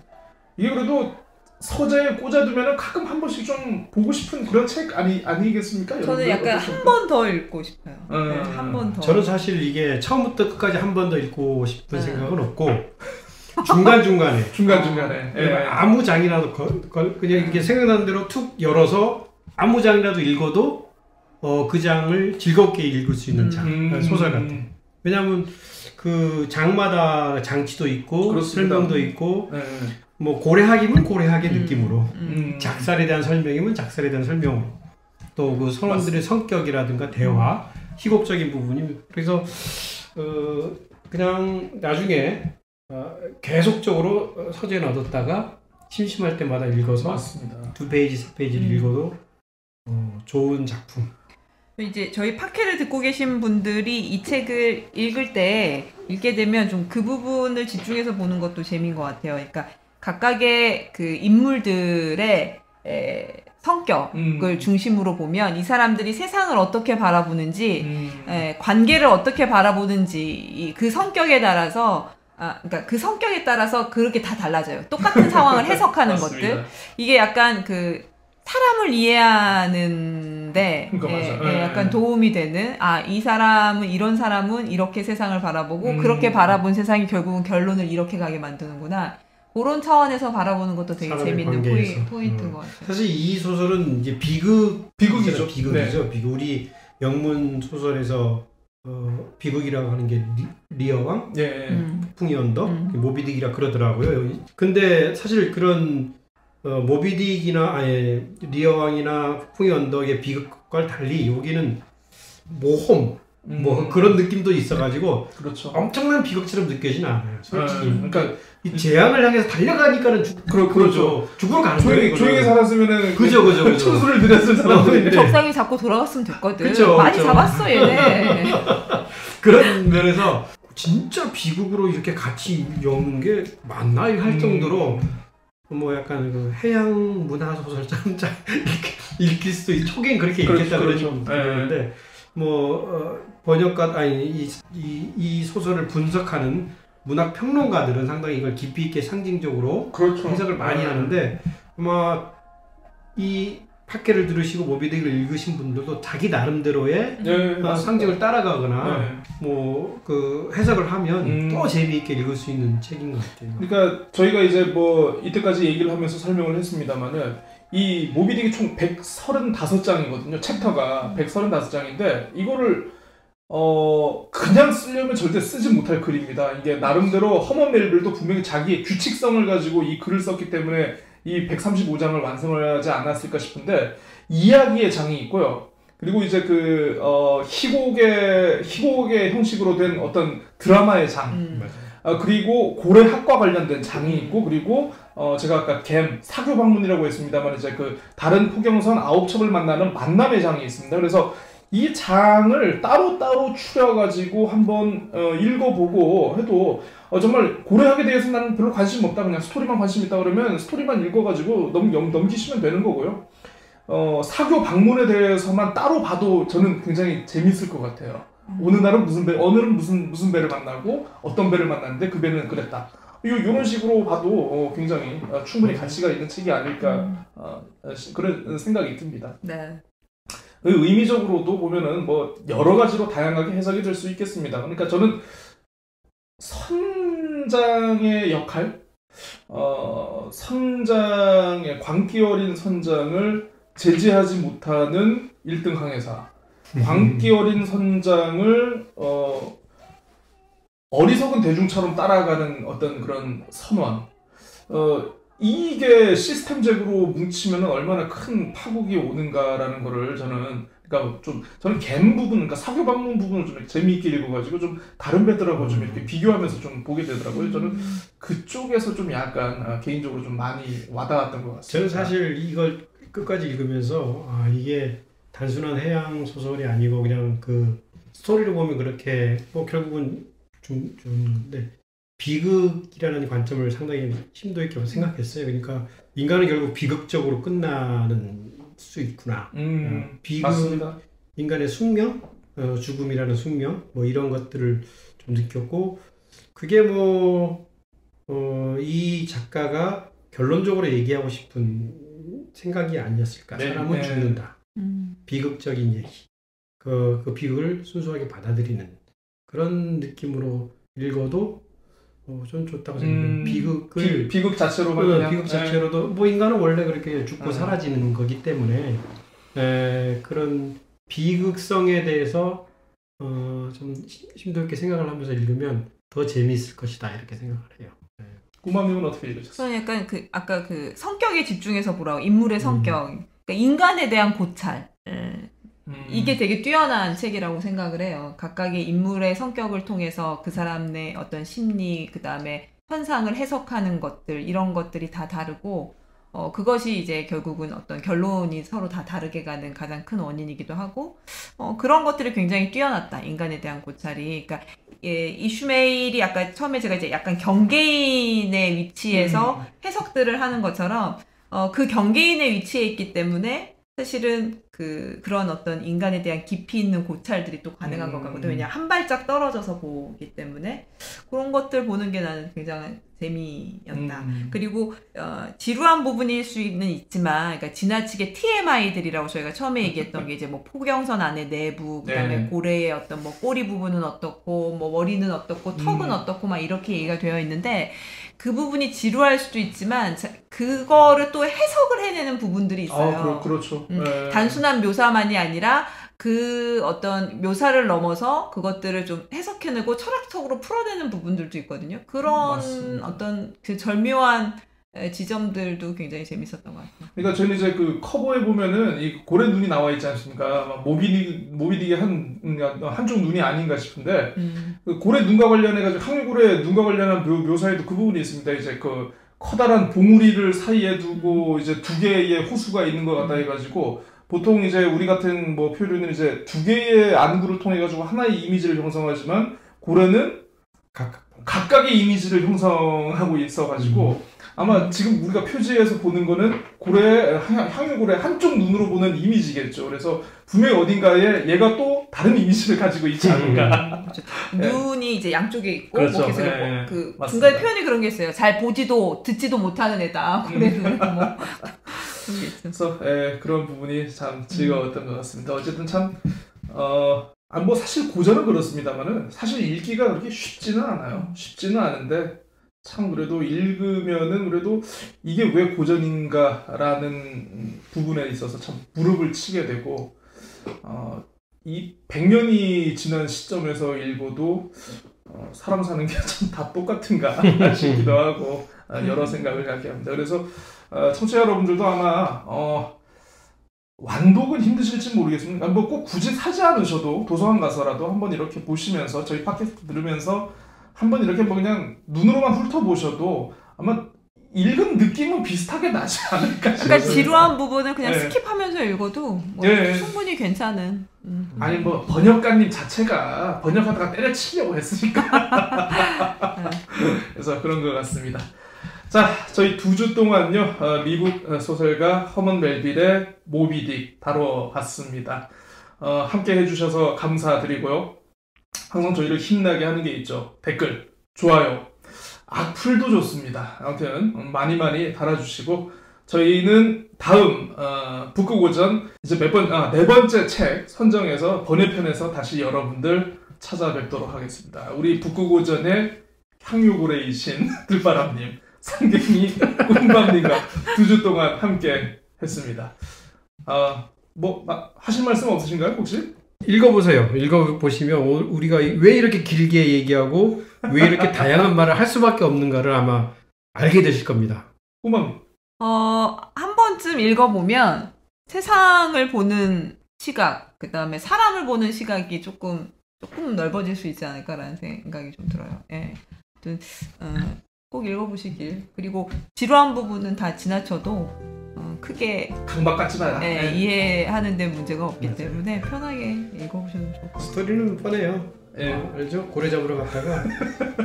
이게 그래도 서재에 꽂아두면은 가끔 한 번씩 좀 보고 싶은 그런 책 아니겠습니까? 저는 약간 한 번 더 읽고 싶어요. 한 번 더. 저는 사실 이게 처음부터 끝까지 한 번 더 읽고 싶은 생각은 없고 중간중간에 아무 장이라도 그냥 이렇게 생각나는 대로 툭 열어서 아무 장이라도 읽어도 그 장을 즐겁게 읽을 수 있는 장 소설 같아. 왜냐하면 그 장마다 장치도 있고 그렇습니다. 설명도 있고 뭐 고래학이면 고래학의 느낌으로 작살에 대한 설명이면 작살에 대한 설명으로 또 그 선원들의 성격이라든가 대화 희곡적인 부분이 그래서 그냥 나중에 계속적으로 서재에 놔뒀다가 심심할 때마다 읽어서 맞습니다. 2페이지, 3페이지를 읽어도 좋은 작품. 이제 저희 팟캐를 듣고 계신 분들이 이 책을 읽게 되면 좀 그 부분을 집중해서 보는 것도 재미인 것 같아요. 그러니까 각각의 그 인물들의 성격을 중심으로 보면 이 사람들이 세상을 어떻게 바라보는지, 관계를 어떻게 바라보는지 그 성격에 따라서 그러니까 그 성격에 따라서 그렇게 다 달라져요. 똑같은 상황을 해석하는 것들. 이게 약간 그 사람을 이해하는데 약간 도움이 되는 이 사람은 이런 사람은 이렇게 세상을 바라보고 그렇게 바라본 세상이 결국은 결론을 이렇게 가게 만드는구나. 그런 차원에서 바라보는 것도 되게 재밌는 포인트인 것 같아요. 사실 이 소설은 이제 비극이죠. 비극이죠. 비극. 우리 영문 소설에서 비극이라고 하는 게 리어왕, 폭풍의 언덕, 모비딕이라 그러더라고요. 근데 사실 그런 모비딕이나 리어왕이나 폭풍의 언덕의 비극과 달리 여기는 모험 뭐 그런 느낌도 있어가지고 그렇죠. 엄청난 비극처럼 느껴지는 않아요. 솔직히. 그러니까 이 재앙을 향해서 달려가니까는 그렇죠. 죽으러 가는 거예요. 조용히 살았으면은 그죠. 천수를 들였을 사람들이 적상이 잡고 돌아갔으면 됐거든. 그쵸, 많이 잡았어 얘네. 그런 면에서 진짜 비극으로 이렇게 같이 엮는 게 맞나 할 정도로 뭐 약간 그 해양 문화 소설처럼 읽힐 수도 있. 초기엔 그렇게 읽겠다 그러는데 뭐 번역가 이 소설을 분석하는 문학 평론가들은 상당히 이걸 깊이 있게 상징적으로 그렇죠. 해석을 많이 하는데 아마 이 팟캐를 들으시고 모비딕을 읽으신 분들도 자기 나름대로의 상징을 따라가거나 뭐 그 해석을 하면 또 재미있게 읽을 수 있는 책인 것 같아요. 그러니까 저희가 이제 뭐 이때까지 얘기를 하면서 설명을 했습니다만은 이 모비딕이 총 135장이거든요. 챕터가 135장인데 이거를 그냥 쓰려면 절대 쓰지 못할 글입니다. 이게 나름대로 허먼 멜빌도 분명히 자기의 규칙성을 가지고 이 글을 썼기 때문에 이 135장을 완성을 하지 않았을까 싶은데 이야기의 장이 있고요. 그리고 이제 그 희곡의 형식으로 된 어떤 드라마의 장, 그리고 고래 학과 관련된 장이 있고, 그리고 제가 아까 사교 방문이라고 했습니다만 이제 그 다른 포경선 9첩을 만나는 만남의 장이 있습니다. 그래서 이 장을 따로따로 추려가지고 한번 읽어보고 해도 정말 고래학에 대해서 나는 별로 관심 없다, 그냥 스토리만 관심 있다 그러면 스토리만 읽어가지고 넘기시면 되는 거고요. 사교 방문에 대해서만 따로 봐도 저는 굉장히 재밌을 것 같아요. 어느 날은 오늘은 무슨 배를 만나고 어떤 배를 만났는데 그 배는 그랬다. 이런 식으로 봐도 굉장히 충분히 가치가 있는 책이 아닐까 그런 생각이 듭니다. 네. 의미적으로도 보면은 뭐 여러 가지로 다양하게 해석이 될 수 있겠습니다. 그러니까 저는 선장의 역할, 선장의 광기 어린 선장을 제지하지 못하는 1등 항해사, 광기 어린 선장을 어리석은 대중처럼 따라가는 어떤 그런 선원, 이게 시스템적으로 뭉치면 얼마나 큰 파국이 오는가라는 거를 저는 부분, 그러니까 사교 방문 부분을 좀 재미있게 읽어가지고 좀 다른 배들하고 좀 이렇게 비교하면서 좀 보게 되더라고요. 저는 그쪽에서 좀 약간 개인적으로 좀 많이 와닿았던 것 같습니다. 저는 사실 이걸 끝까지 읽으면서 이게 단순한 해양 소설이 아니고 그냥 그 스토리로 보면 그렇게 뭐 결국은 좀 비극이라는 관점을 상당히 심도 있게 생각했어요. 그러니까 인간은 결국 비극적으로 끝나는 수 있구나. 비극, 맞습니다. 인간의 숙명, 죽음이라는 숙명, 뭐 이런 것들을 좀 느꼈고, 그게 이 작가가 결론적으로 얘기하고 싶은 생각이 아니었을까. 사람은 죽는다. 비극적인 얘기. 그 비극을 순수하게 받아들이는 그런 느낌으로 읽어도 좀 좋다고 생각해요. 비극 자체로만 비극 자체로도 뭐 인간은 원래 그렇게 죽고 사라지는 거기 때문에 그런 비극성에 대해서 좀 심도 있게 생각을 하면서 읽으면 더 재미있을 것이다 이렇게 생각을 해요. 꾸마님은 어떻게 읽으셨어요? 저는 약간 아까 그 성격에 집중해서 보라고, 인물의 성격, 그러니까 인간에 대한 고찰. 이게 되게 뛰어난 책이라고 생각을 해요. 각각의 인물의 성격을 통해서 그 사람의 어떤 심리, 그 다음에 현상을 해석하는 것들, 이런 것들이 다 다르고, 그것이 이제 결국은 어떤 결론이 서로 다 다르게 가는 가장 큰 원인이기도 하고, 그런 것들이 굉장히 뛰어났다, 인간에 대한 고찰이. 그러니까, 이슈메일이 아까 처음에 제가 이제 약간 경계인의 위치에서 해석들을 하는 것처럼, 그 경계인의 위치에 있기 때문에 사실은 그런 어떤 인간에 대한 깊이 있는 고찰들이 또 가능한 것 같거든요. 왜냐면 한 발짝 떨어져서 보기 때문에 그런 것들 보는 게 나는 굉장히 재미였다. 그리고 지루한 부분일 수는 있지만, 그러니까 지나치게 TMI들이라고 저희가 처음에 얘기했던 게 이제 뭐 포경선 안에 내부, 그다음에 고래의 어떤 뭐 꼬리 부분은 어떻고, 뭐 머리는 어떻고, 턱은 어떻고 막 이렇게 얘기가 되어 있는데. 그 부분이 지루할 수도 있지만 그거를 또 해석을 해내는 부분들이 있어요. 그렇죠. 단순한 묘사만이 아니라 그 어떤 묘사를 넘어서 그것들을 좀 해석해내고 철학적으로 풀어내는 부분들도 있거든요. 그런 맞습니다. 어떤 그 절묘한 지점들도 굉장히 재밌었던 것 같아요. 그러니까 저는 이제 그 커버에 보면은 이 고래 눈이 나와 있지 않습니까? 모비딕의 한쪽 눈이 아닌가 싶은데 그 고래 눈과 관련해가지고 항해고래 눈과 관련한 묘사에도 그 부분이 있습니다. 이제 그 커다란 봉우리를 사이에 두고 이제 두 개의 호수가 있는 것 같다 해가지고 보통 이제 우리 같은 뭐 표현은 이제 두 개의 안구를 통해 가지고 하나의 이미지를 형성하지만 고래는 각각의 이미지를 형성하고 있어가지고 아마 지금 우리가 표지에서 보는 거는 고래, 향유고래 한쪽 눈으로 보는 이미지겠죠. 그래서 분명히 어딘가에 얘가 또 다른 이미지를 가지고 있지 않을까. 그렇죠. 눈이 이제 양쪽에 있고 그렇죠. 뭐 계속 네, 그 맞습니다. 중간에 표현이 그런 게 있어요. 잘 보지도 듣지도 못하는 애다. 고래는 뭐 그런 게 있죠. 그래서 그런 부분이 참 즐거웠던 것 같습니다. 어쨌든 참 뭐 사실 고전은 그렇습니다만은 사실 읽기가 그렇게 쉽지는 않아요. 쉽지는 않은데 참 그래도 읽으면은 그래도 이게 왜 고전인가라는 부분에 있어서 참 무릎을 치게 되고 이 100년이 지난 시점에서 읽어도 사람 사는 게 참 다 똑같은가 싶기도 하고 여러 생각을 갖게 합니다. 그래서 청취자 여러분들도 아마 완독은 힘드실지 모르겠습니다. 뭐 꼭 굳이 사지 않으셔도 도서관 가서라도 한번 이렇게 보시면서 저희 팟캐스트 들으면서 한번 이렇게 뭐 그냥 눈으로만 훑어보셔도 아마 읽은 느낌은 비슷하게 나지 않을까 싶어요. 그러니까 지루한 부분은 그냥 네. 스킵하면서 읽어도 뭐 네. 충분히 괜찮은. 아니 뭐 번역가님 자체가 번역하다가 때려치려고 했으니까 그래서 그런 것 같습니다. 자, 저희 2주 동안요 미국 소설가 허먼 멜빌의 모비딕 다뤄봤습니다. 함께 해주셔서 감사드리고요. 항상 저희를 힘나게 하는 게 있죠. 댓글, 좋아요, 악플도 좋습니다. 아무튼 많이 달아주시고 저희는 다음 북극오전 이제 네 번째 책 선정해서 번외편에서 다시 여러분들 찾아뵙도록 하겠습니다. 우리 북극오전의 향유고래이신 들바람님, 상갱이 꿈밤님과 2주 동안 함께 했습니다. 뭐 하실 말씀 없으신가요 혹시? 읽어보세요. 읽어보시면 우리가 왜 이렇게 길게 얘기하고 왜 이렇게 다양한 말을 할 수밖에 없는가를 아마 알게 되실 겁니다. 꿈밤님. 한 번쯤 읽어보면 세상을 보는 시각, 그 다음에 사람을 보는 시각이 조금 넓어질 수 있지 않을까라는 생각이 좀 들어요. 예. 꼭 읽어보시길. 그리고 지루한 부분은 다 지나쳐도 크게 강박 같지 마라. 이해하는 데 문제가 없기 때문에 편하게 읽어보셔도 좋을 것 같아요. 스토리는 뻔해요. 예. 알죠? 고래 잡으러 갔다가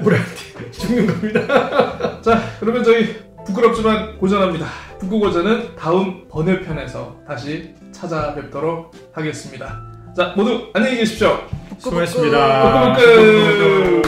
고래한테 죽는 겁니다. 자, 그러면 저희 부끄럽지만 고전합니다. 북극오전은 다음 번외편에서 다시 찾아뵙도록 하겠습니다. 자, 모두 안녕히 계십시오. 수고하셨습니다. 끝.